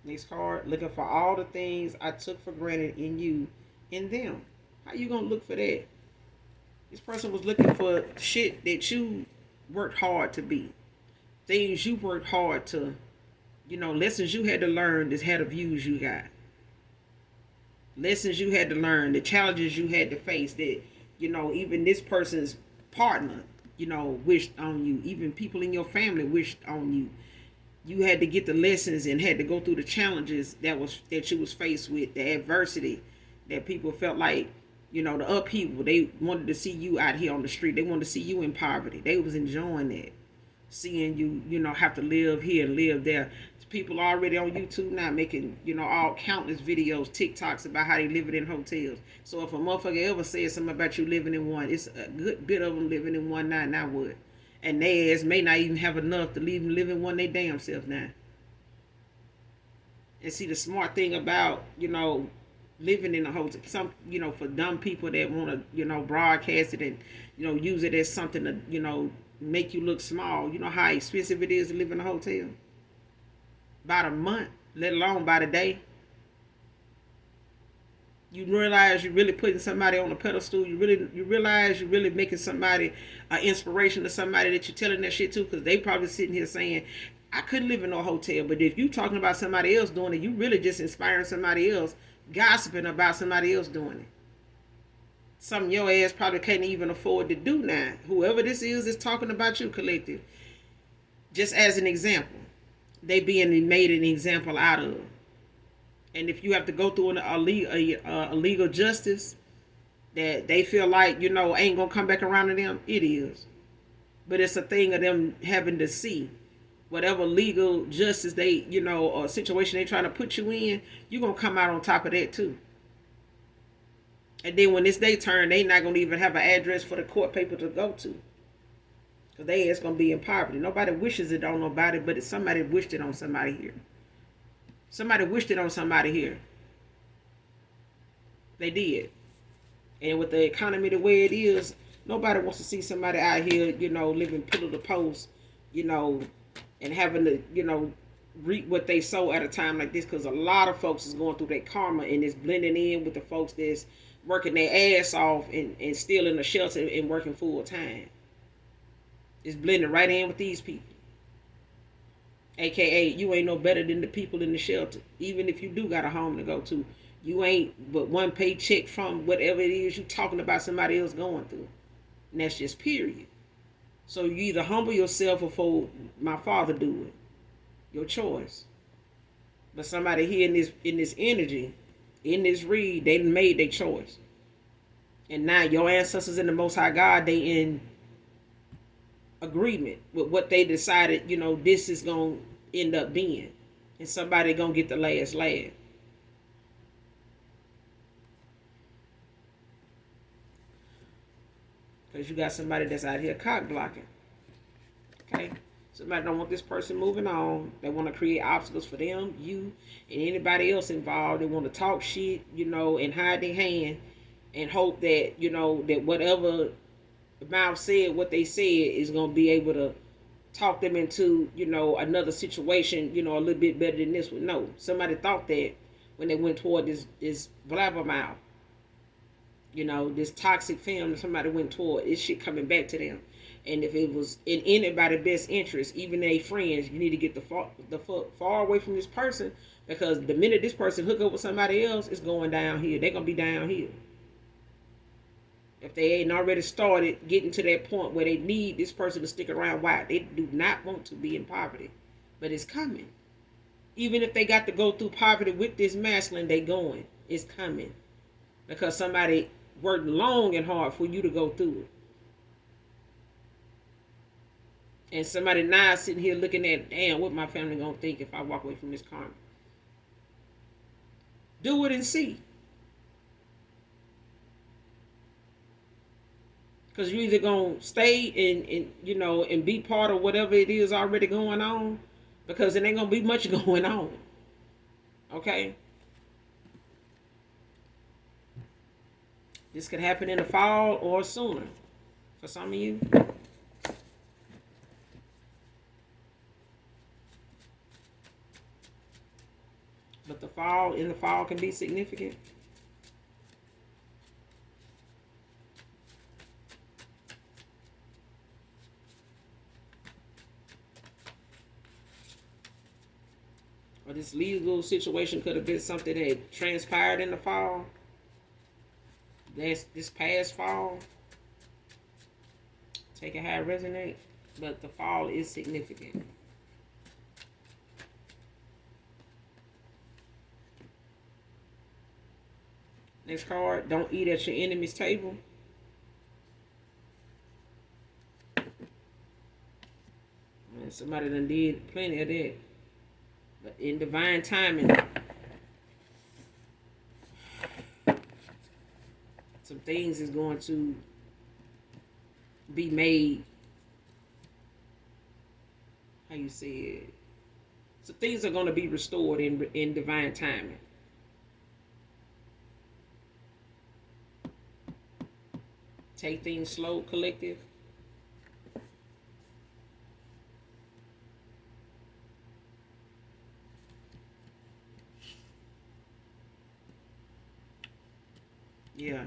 Speaker 1: Next card, looking for all the things I took for granted in you, in them. How you gonna look for that? This person was looking for shit that you worked hard to be. Things you worked hard to, you know, lessons you had to learn that had the views you got. Lessons you had to learn, the challenges you had to face that, you know, even this person's partner, you know, wished on you. Even people in your family wished on you. You had to get the lessons and had to go through the challenges that you was faced with, the adversity that people felt like, you know, the upheaval. They wanted to see you out here on the street. They wanted to see you in poverty. They was enjoying that. Seeing you, you know, have to live here and live there. People already on YouTube now making, you know, all countless videos, TikToks about how they living in hotels. So if a motherfucker ever says something about you living in one, it's a good bit of them living in one now what? And they ass may not even have enough to leave them living one they damn self now. And see, the smart thing about, living in a hotel, for dumb people that want to, broadcast it and, use it as something to, make you look small. You know how expensive it is to live in a hotel? About a month, let alone by the day. You realize you're really putting somebody on a pedestal. You realize you're really making somebody an inspiration to somebody that you're telling that shit to, because they probably sitting here saying, I couldn't live in no hotel. But if you talking about somebody else doing it, you really just inspiring somebody else, gossiping about somebody else doing it. Something your ass probably can't even afford to do now. Whoever this is talking about you, collective. Just as an example, they being made an example out of. And if you have to go through a legal justice that they feel like, ain't going to come back around to them, it is. But it's a thing of them having to see whatever legal justice they, or situation they trying to put you in, you're going to come out on top of that too. And then when it's their turn, they not going to even have an address for the court paper to go to. Because they ass going to be in poverty. Nobody wishes it on nobody, but it's somebody wished it on somebody here. Somebody wished it on somebody here. They did. And with the economy the way it is, nobody wants to see somebody out here, living pillar to post, and having to, reap what they sow at a time like this. Because a lot of folks is going through their karma and it's blending in with the folks that's working their ass off and still in the shelter and working full time. It's blending right in with these people. AKA, you ain't no better than the people in the shelter. Even if you do got a home to go to, you ain't but one paycheck from whatever it is you talking about somebody else going through. And that's just period. So you either humble yourself or for my father do it. Your choice. But somebody here in this energy, in this read, they made their choice. And now your ancestors in the Most High God, they in agreement with what they decided, this is going to end up being. And somebody going to get the last laugh. Because you got somebody that's out here cock blocking. Okay? Somebody don't want this person moving on. They want to create obstacles for them, you, and anybody else involved. They want to talk shit, and hide their hand and hope that, that whatever mouth said, what they said is going to be able to talk them into, another situation, a little bit better than this one. No, somebody thought that when they went toward this blabbermouth, this toxic film, somebody went toward, this shit coming back to them. And if it was in anybody's best interest, even their friends, you need to get the far away from this person, because the minute this person hook up with somebody else, it's going downhill. They're going to be downhill. If they ain't already started getting to that point where they need this person to stick around, why? They do not want to be in poverty. But it's coming. Even if they got to go through poverty with this masculine, they going. It's coming. Because somebody worked long and hard for you to go through it. And somebody now sitting here looking at, damn, what my family gonna think if I walk away from this karma? Do it and see. Because you're either going to stay and be part of whatever it is already going on, because it ain't going to be much going on. Okay? This could happen in the fall or sooner for some of you. But in the fall can be significant. Or this legal situation could have been something that transpired in the fall. This past fall. Take it how it resonates. But the fall is significant. Next card. Don't eat at your enemy's table. And somebody done did plenty of that. But in divine timing, some things is going to be made how you say it. So things are going to be restored in divine timing. Take things slow, collective. Yeah.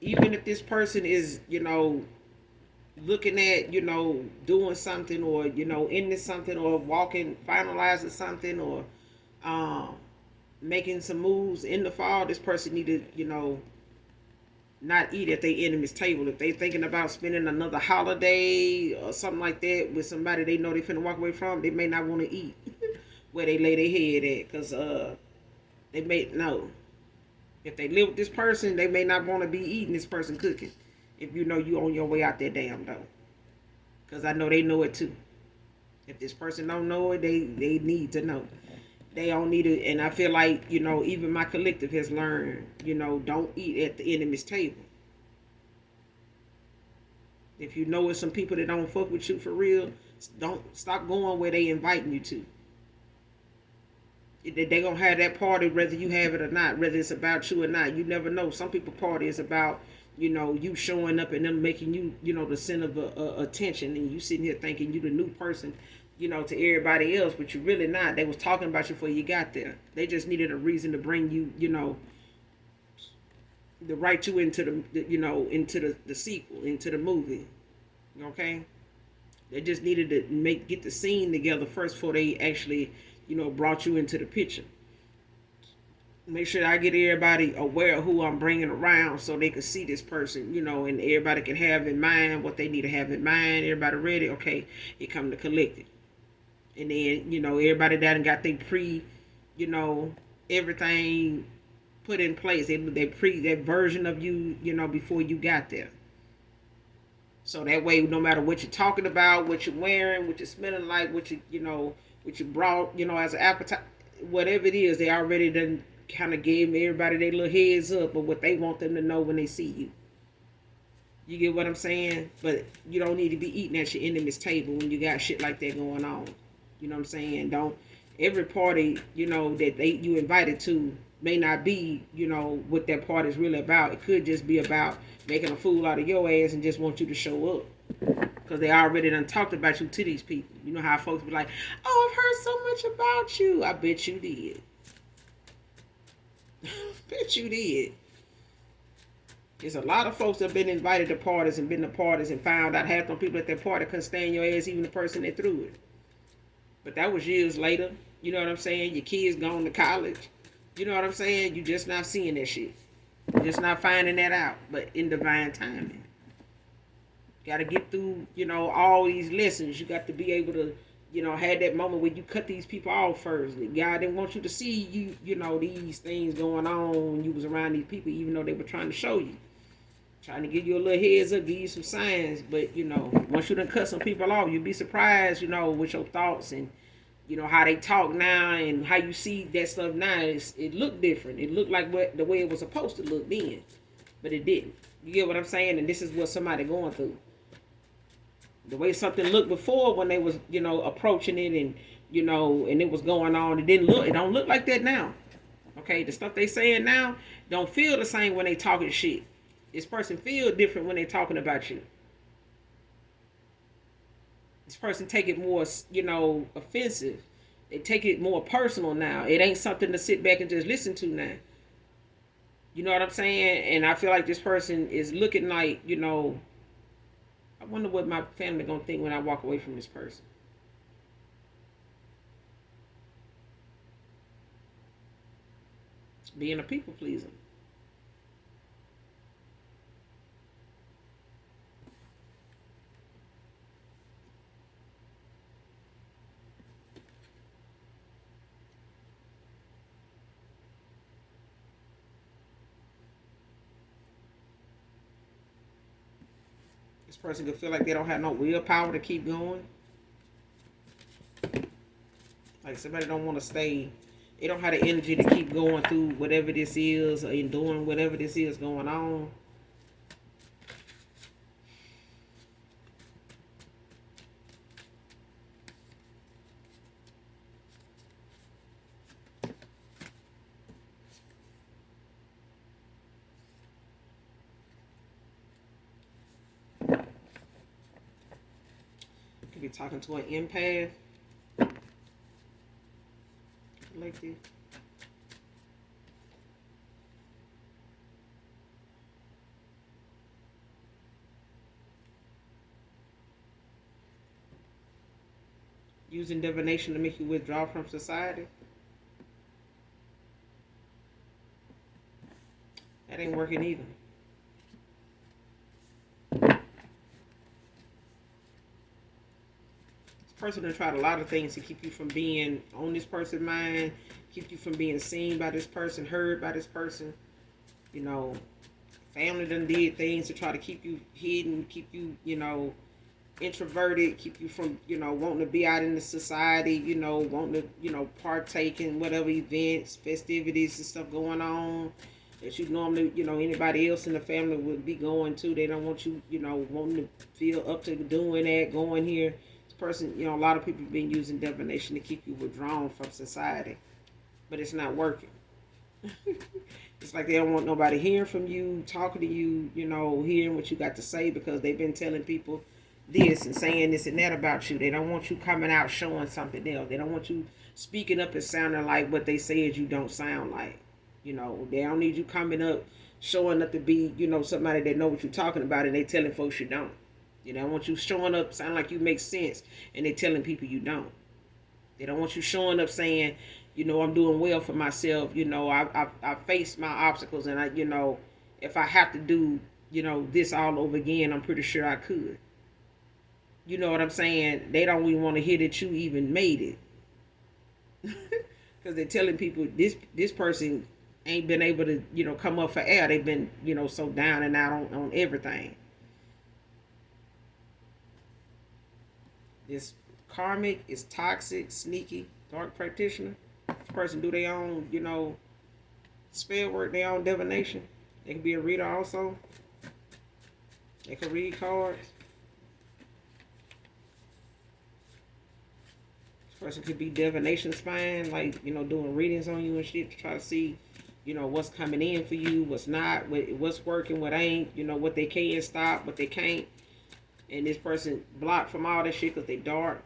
Speaker 1: Even if this person is, looking at, doing something, or, ending something, or walking, finalizing something, or um, making some moves in the fall, this person need to, not eat at their enemy's table. If they thinking about spending another holiday or something like that with somebody they know they finna walk away from, they may not want to eat where they lay their head at, because they may know if they live with this person, they may not want to be eating this person cooking. If you know you on your way out that damn door, because I know they know it too. If this person don't know it, they need to know. They don't need it, and I feel like, even my collective has learned, don't eat at the enemy's table. If you know it's some people that don't fuck with you for real, don't stop going where they inviting you to. They gonna have that party whether you have it or not, whether it's about you or not. You never know. Some people party is about, you showing up and them making you, the center of attention, and you sitting here thinking you the new person, to everybody else, but you really not. They was talking about you before you got there. They just needed a reason to bring you, to write you into into the sequel, into the movie. Okay? They just needed to get the scene together first before they actually, brought you into the picture. Make sure I get everybody aware of who I'm bringing around so they can see this person, and everybody can have in mind what they need to have in mind. Everybody ready? Okay, it come to collective. And then, everybody that got their everything put in place. That version of you, before you got there. So that way, no matter what you're talking about, what you're wearing, what you're smelling like, what what you brought, as an appetite, whatever it is, they already done kind of gave everybody their little heads up of what they want them to know when they see you. You get what I'm saying? But you don't need to be eating at your enemy's table when you got shit like that going on. You know what I'm saying? Don't every party, that you invited to may not be, what that party is really about. It could just be about making a fool out of your ass and just want you to show up. Because they already done talked about you to these people. You know how folks be like, oh, I've heard so much about you. I bet you did. Bet you did. There's a lot of folks that have been invited to parties and been to parties and found out half the people at that party couldn't stand your ass, even the person that threw it. But that was years later. You know what I'm saying? Your kids gone to college. You know what I'm saying? You just not seeing that shit. You're just not finding that out. But in divine timing. Got to get through, all these lessons. You got to be able to, have that moment where you cut these people off first. God didn't want you to see these things going on when you was around these people, even though they were trying to show you. Trying to give you a little heads up, give you some signs. But, once you done cut some people off, you'll be surprised, with your thoughts and, how they talk now and how you see that stuff now. It looked different. It looked like the way it was supposed to look then. But it didn't. You get what I'm saying? And this is what somebody going through. The way something looked before when they was, approaching it and, and it was going on, it don't look like that now. Okay, the stuff they saying now don't feel the same when they talking shit. This person feel different when they talking about you. This person take it more, offensive. They take it more personal now. It ain't something to sit back and just listen to now. You know what I'm saying? And I feel like this person is looking like, I wonder what my family gonna think when I walk away from this person. Being a people pleaser. This person could feel like they don't have no willpower to keep going. Like somebody don't want to stay. They don't have the energy to keep going through whatever this is or enduring whatever this is going on. Could be talking to an empath. Like this. Using divination to make you withdraw from society. That ain't working either. Person done tried a lot of things to keep you from being on this person's mind, keep you from being seen by this person, heard by this person. You know, family done did things to try to keep you hidden, keep you, introverted, keep you from, wanting to be out in the society, wanting to, partake in whatever events, festivities and stuff going on that you normally, anybody else in the family would be going to. They don't want you, wanting to feel up to doing that, going here. Person, a lot of people have been using divination to keep you withdrawn from society, but it's not working. It's like they don't want nobody hearing from you, talking to you, hearing what you got to say, because they've been telling people this and saying this and that about you. They don't want you coming out showing something else. They don't want you speaking up and sounding like what they said you don't sound like. They don't need you coming up showing up to be, somebody that know what you're talking about, and they telling folks you don't. They don't want you showing up sound like you make sense, and they telling people you don't. They don't want you showing up saying, I'm doing well for myself. I faced my obstacles, and if I have to do, this all over again, I'm pretty sure I could. You know what I'm saying? They don't even want to hear that you even made it, because they're telling people this person ain't been able to, come up for air. They've been, so down and out on everything. This karmic is toxic, sneaky, dark practitioner. This person do their own, spell work, their own divination. They can be a reader also. They can read cards. This person could be divination spying, like, doing readings on you and shit to try to see, what's coming in for you, what's not, what's working, what ain't, what they can stop, what they can't. And this person blocked from all that shit because they dark.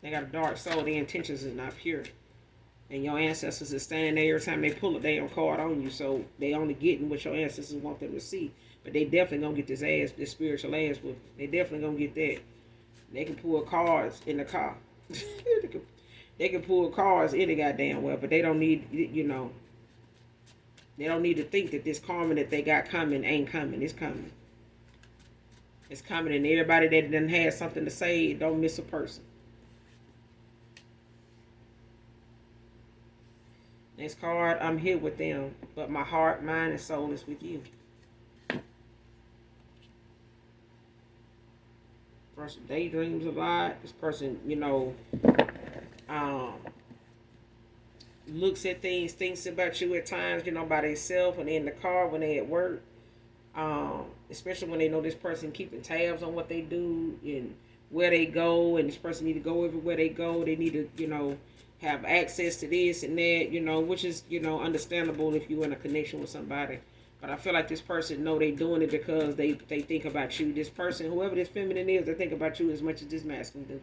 Speaker 1: They got a dark soul. Their intentions is not pure. And your ancestors is standing there every time they pull a damn card on you. So they only getting what your ancestors want them to see. But they definitely gonna get this spiritual ass with. They definitely gonna get that. They can pull cards in the car. they can pull cards any goddamn well, but they don't need, they don't need to think that this karma that they got coming ain't coming. It's coming. It's coming, and everybody that done had something to say, don't miss a person. Next card, I'm here with them, but my heart, mind, and soul is with you. Person daydreams a lot. This person, looks at things, thinks about you at times, by themselves, when they're in the car, when they're at work. Especially when they know this person keeping tabs on what they do and where they go, and this person need to go everywhere they go. They need to, have access to this and that, which is, understandable if you're in a connection with somebody. But I feel like this person know they doing it because they think about you. This person, whoever this feminine is, they think about you as much as this masculine do.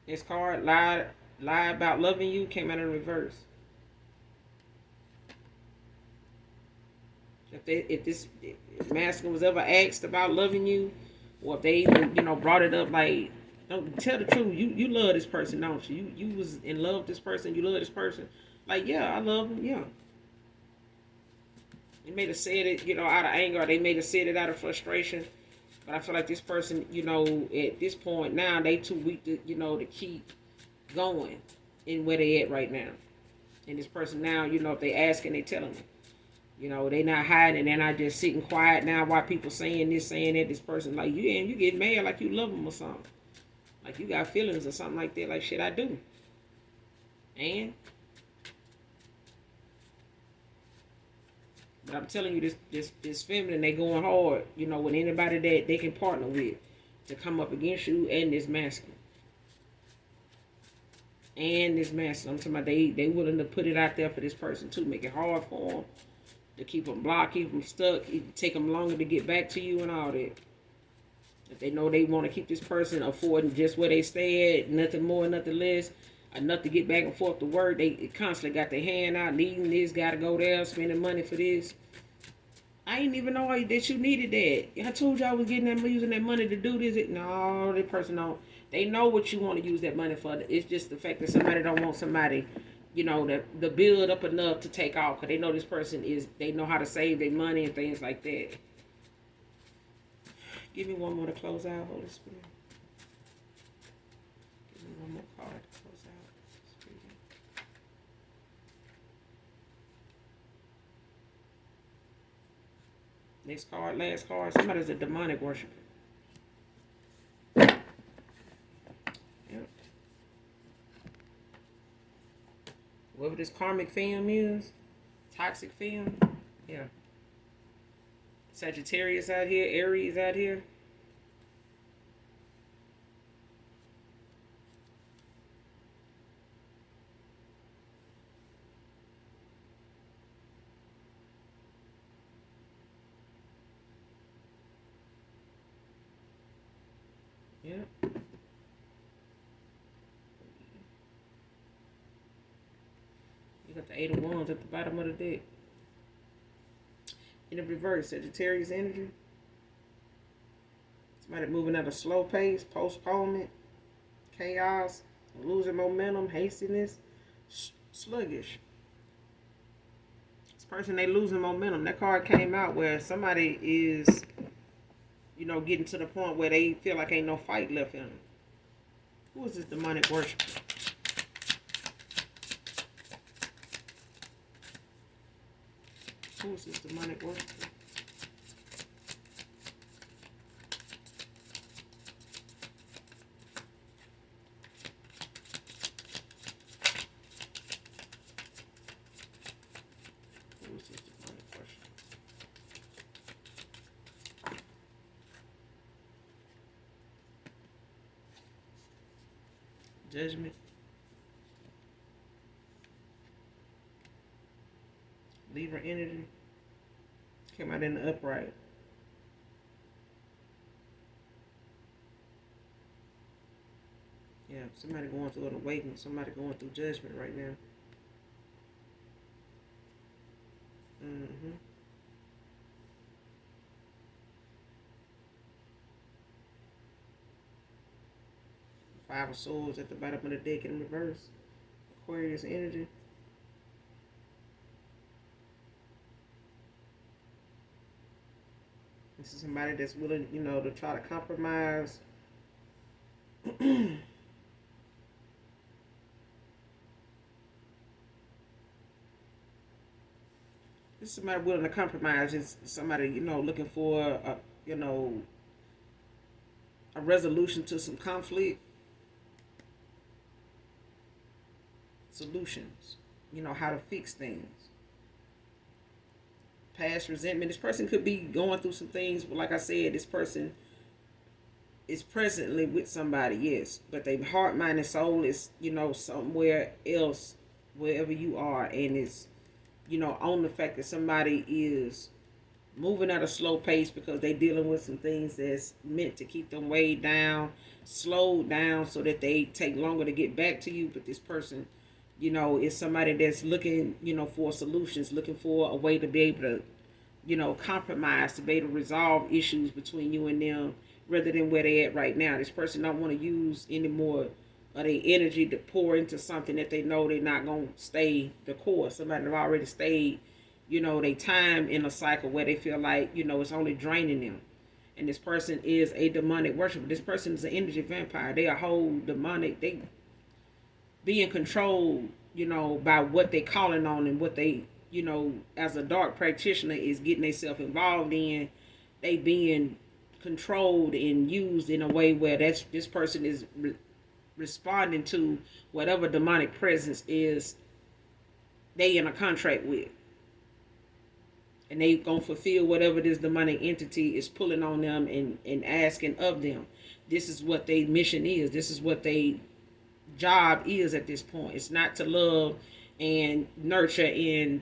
Speaker 1: This card, lie about loving you, came out in reverse. If this masculine was ever asked about loving you, or if they even, brought it up, like, don't tell the truth. You love this person, don't you? You was in love with this person. You love this person. Like, yeah, I love him. Yeah. They may have said it, out of anger. Or they may have said it out of frustration. But I feel like this person, at this point now, they too weak to, to keep going in where they at right now. And this person now, if they asking, they telling them. They not hiding. They're not just sitting quiet now while people saying this, saying that. This person, like, you get mad like you love them or something. Like you got feelings or something like that. Like, shit, I do. And but I'm telling you, this feminine, they going hard, with anybody that they can partner with to come up against you, and this masculine. And this masculine. I'm talking about they willing to put it out there for this person too, make it hard for them. to keep them blocked, keep them stuck, take them longer to get back to you and all that. If they know they want to keep this person affording just where they stay at, nothing more, nothing less, enough to get back and forth to work, they constantly got their hand out, needing this, got to go there, spending money for this. I didn't even know that you needed that. I told you I was getting that, using that money to do this. No, that person don't. They know what you want to use that money for. It's just the fact that somebody don't want somebody, the build up enough to take off. Because they know this person they know how to save their money and things like that. Give me one more to close out, Holy Spirit. Give me one more card to close out. Spirit. Next card, last card. Somebody's a demonic worshiper. Yep. Whoever this karmic fam is, toxic fam, yeah. Sagittarius out here, Aries out here. Yeah. You got the 8 of Wands at the bottom of the deck. In the reverse, Sagittarius energy. Somebody moving at a slow pace, postponement, chaos, losing momentum, hastiness, sluggish. This person, they losing momentum. That card came out where somebody is, getting to the point where they feel like ain't no fight left in them. Who is this demonic worshiper? Who is this demonic worshiper? Who is this demonic worshiper? Judgment. Libra energy. Came out in the upright. Yeah, somebody going through an awakening. Somebody going through judgment right now. Mm-hmm. Five of Swords at the bottom of the deck in reverse. Aquarius energy. This is somebody that's willing, to try to compromise. This is somebody willing to compromise. It's somebody, looking for a resolution to some conflict. Solutions. How to fix things. Past resentment. This person could be going through some things, but like I said, this person is presently with somebody, yes, but their heart, mind, and soul is, somewhere else, wherever you are, and it's, on the fact that somebody is moving at a slow pace because they're dealing with some things that's meant to keep them weighed down, slowed down, so that they take longer to get back to you. But this person, is somebody that's looking, for solutions, looking for a way to be able to, compromise, to be able to resolve issues between you and them, rather than where they at right now. This person don't want to use any more of their energy to pour into something that they know they're not going to stay the course. Somebody that already stayed, their time in a cycle where they feel like, it's only draining them. And this person is a demonic worshiper. This person is an energy vampire. They are whole demonic. They being controlled, by what they calling on, and what they, as a dark practitioner is getting themselves involved in. They being controlled and used in a way where this person is responding to whatever demonic presence is they in a contract with. And they gonna fulfill whatever this demonic entity is pulling on them and asking of them. This is what their mission is. This is what they job is at this point. It's not to love and nurture and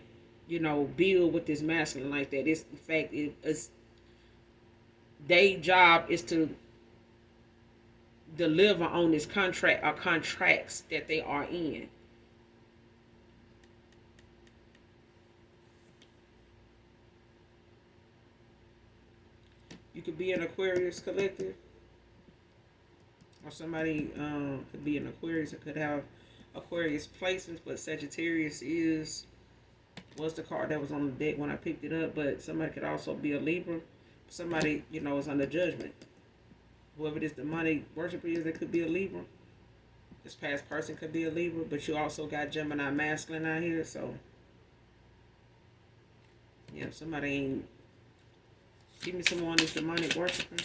Speaker 1: build with this masculine like that. It's, in fact, it's their job is to deliver on this contract or contracts that they are in. You could be an Aquarius collective, or somebody could be an Aquarius and could have Aquarius placements, but Sagittarius was the card that was on the deck when I picked it up. But somebody could also be a Libra. Somebody, is under judgment. Whoever this demonic worshiper is, that could be a Libra. This past person could be a Libra, but you also got Gemini masculine out here, so yeah, somebody ain't. Give me some more on this demonic worshiper.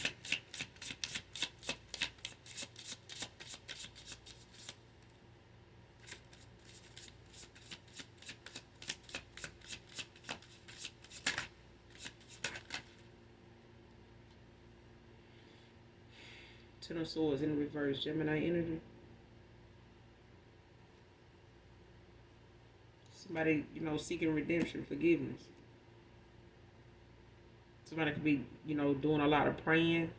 Speaker 1: Ten of Swords in reverse, Gemini energy. Somebody, seeking redemption, forgiveness. Somebody could be, doing a lot of praying.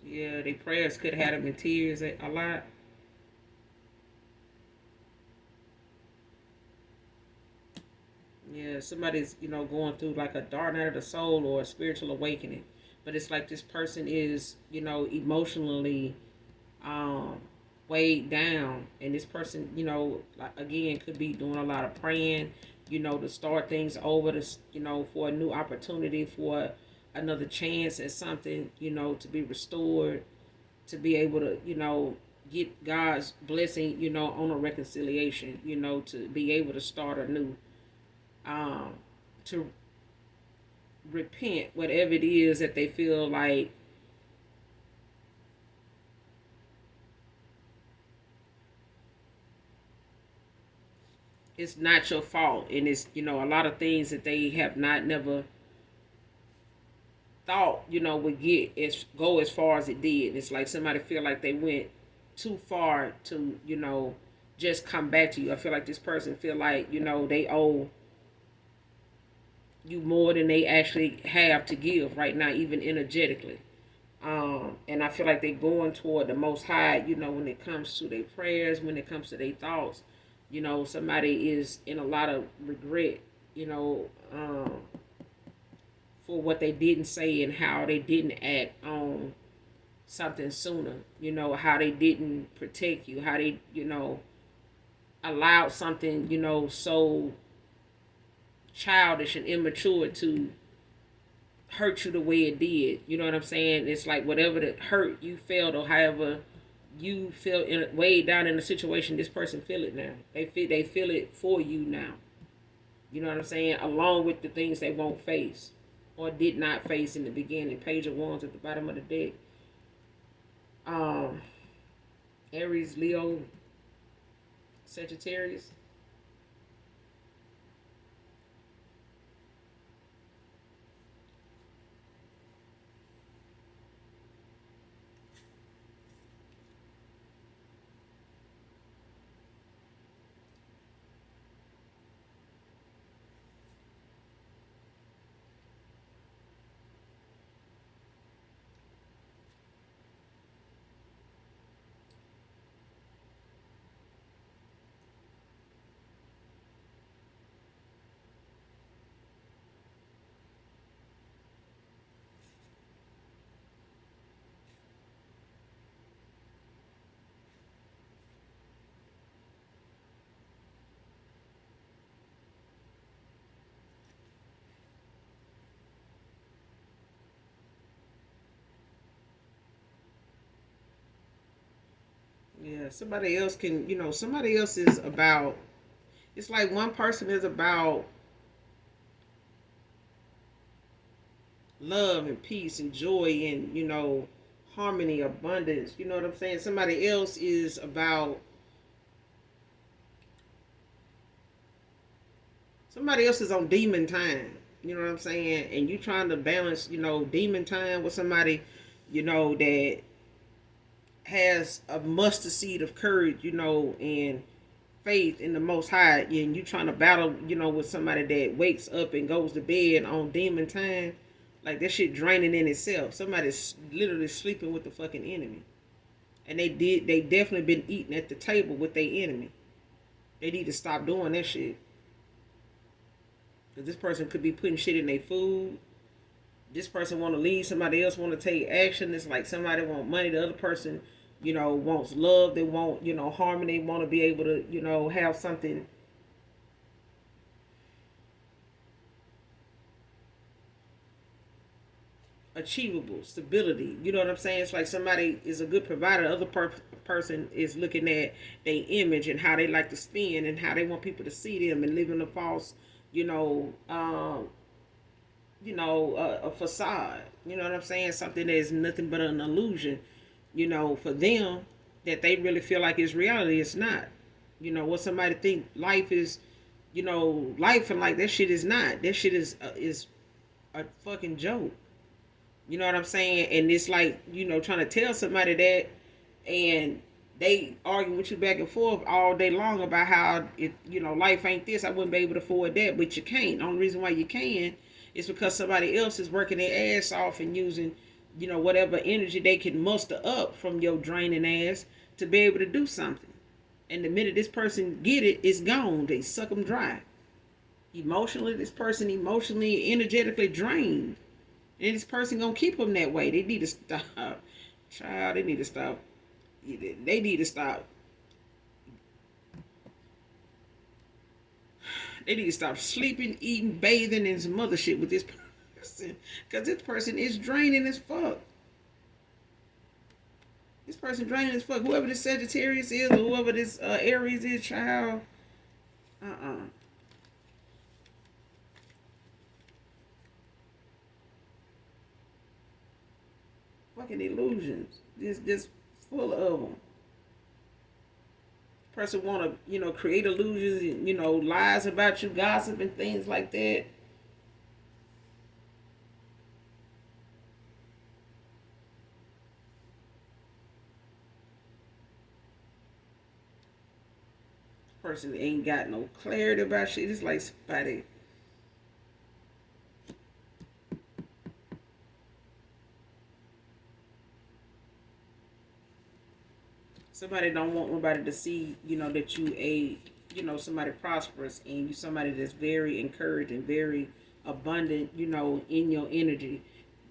Speaker 1: Yeah, their prayers could have them in tears a lot. Yeah, somebody's, going through like a dark night of the soul or a spiritual awakening. But it's like this person is, emotionally um, weighed down. And this person, like, again, could be doing a lot of praying, to start things over, to, for a new opportunity, for another chance at something, to be restored, to be able to, get God's blessing, on a reconciliation, to be able to start anew, um, to repent whatever it is that they feel like it's not your fault, and it's, a lot of things that they have not never thought, would go as far as it did. It's like somebody feel like they went too far to, just come back to you. I feel like this person feel like, they owe you more than they actually have to give right now, even energetically. And I feel like they're going toward the Most High, when it comes to their prayers, when it comes to their thoughts. Somebody is in a lot of regret, for what they didn't say and how they didn't act on something sooner. How they didn't protect you, how they, allowed something, so childish and immature to hurt you the way it did. You know what I'm saying? It's like whatever the hurt you felt, or however you feel way down in the situation, this person feel it now. They feel it for you now. You know what I'm saying? Along with the things they won't face or did not face in the beginning. Page of Wands at the bottom of the deck. Aries, Leo, Sagittarius. Yeah, somebody else can, somebody else is about, it's like one person is about love and peace and joy and, harmony, abundance. You know what I'm saying? Somebody else is about, somebody else is on demon time. You know what I'm saying? And you trying to balance, demon time with somebody, that has a mustard seed of courage, and faith in the Most High, and you trying to battle, with somebody that wakes up and goes to bed on demon time, like that shit draining in itself. Somebody's literally sleeping with the fucking enemy, and they definitely been eating at the table with their enemy. They need to stop doing that shit, because this person could be putting shit in their food. This person want to leave, somebody else want to take action. It's like somebody want money, the other person, wants love. They want, harmony. They want to be able to, have something achievable, stability. You know what I'm saying? It's like somebody is a good provider. The other person is looking at their image and how they like to spin and how they want people to see them and live in a false, you know, um, a facade. You know what I'm saying? Something that is nothing but an illusion. For them, that they really feel like it's reality. It's not. What somebody think life is. Life and like that shit is not. That shit is a fucking joke. You know what I'm saying? And it's like, trying to tell somebody that, and they argue with you back and forth all day long about how life ain't this. I wouldn't be able to afford that, but you can't. The only reason why you can is because somebody else is working their ass off and using, whatever energy they can muster up from your draining ass to be able to do something. And the minute this person get it, it's gone. They suck them dry. Emotionally, this person emotionally, energetically drained. And this person gonna keep them that way. They need to stop. Child, they need to stop. They need to stop. They need to stop sleeping, eating, bathing, and some other shit with this person. Because this person is draining as fuck. This person draining as fuck. Whoever this Sagittarius is or whoever this Aries is, child. Fucking illusions. Just full of them. Person want to, create illusions and, lies about you, gossip and things like that. Person ain't got no clarity about shit. It's like somebody don't want nobody to see, that somebody prosperous and you somebody that's very encouraged and very abundant, in your energy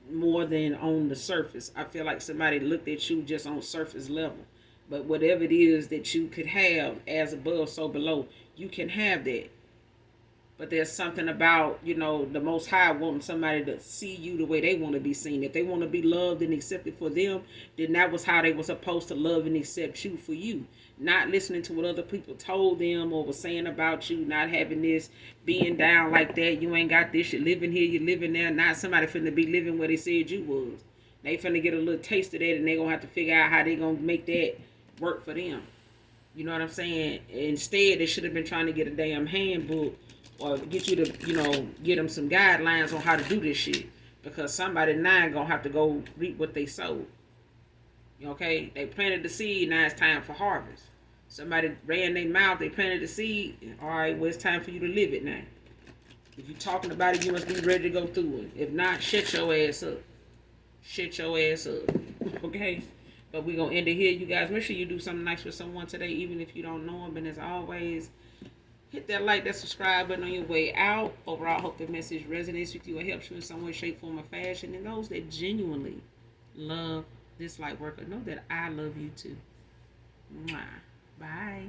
Speaker 1: more than on the surface. I feel like somebody looked at you just on surface level. But whatever it is that you could have as above, so below, you can have that. But there's something about, the Most High wanting somebody to see you the way they want to be seen. If they want to be loved and accepted for them, then that was how they were supposed to love and accept you for you. Not listening to what other people told them or was saying about you, not having this, being down like that. You ain't got this, you're living here, you're living there. Not somebody finna be living where they said you was. They finna get a little taste of that and they gonna have to figure out how they gonna make that work for them. You know what I'm saying? Instead, they should have been trying to get a damn handbook or get you to, get them some guidelines on how to do this shit. Because somebody now gonna have to go reap what they sowed. Okay? They planted the seed, now it's time for harvest. Somebody ran their mouth, they planted the seed. All right, well, it's time for you to live it now. If you're talking about it, you must be ready to go through it. If not, shut your ass up. Shut your ass up. Okay? But we're going to end it here, you guys. Make sure you do something nice for someone today, even if you don't know them. And as always, hit that like, that subscribe button on your way out. Overall, I hope the message resonates with you or helps you in some way, shape, form, or fashion. And those that genuinely love this light worker, know that I love you too. Mwah. Bye.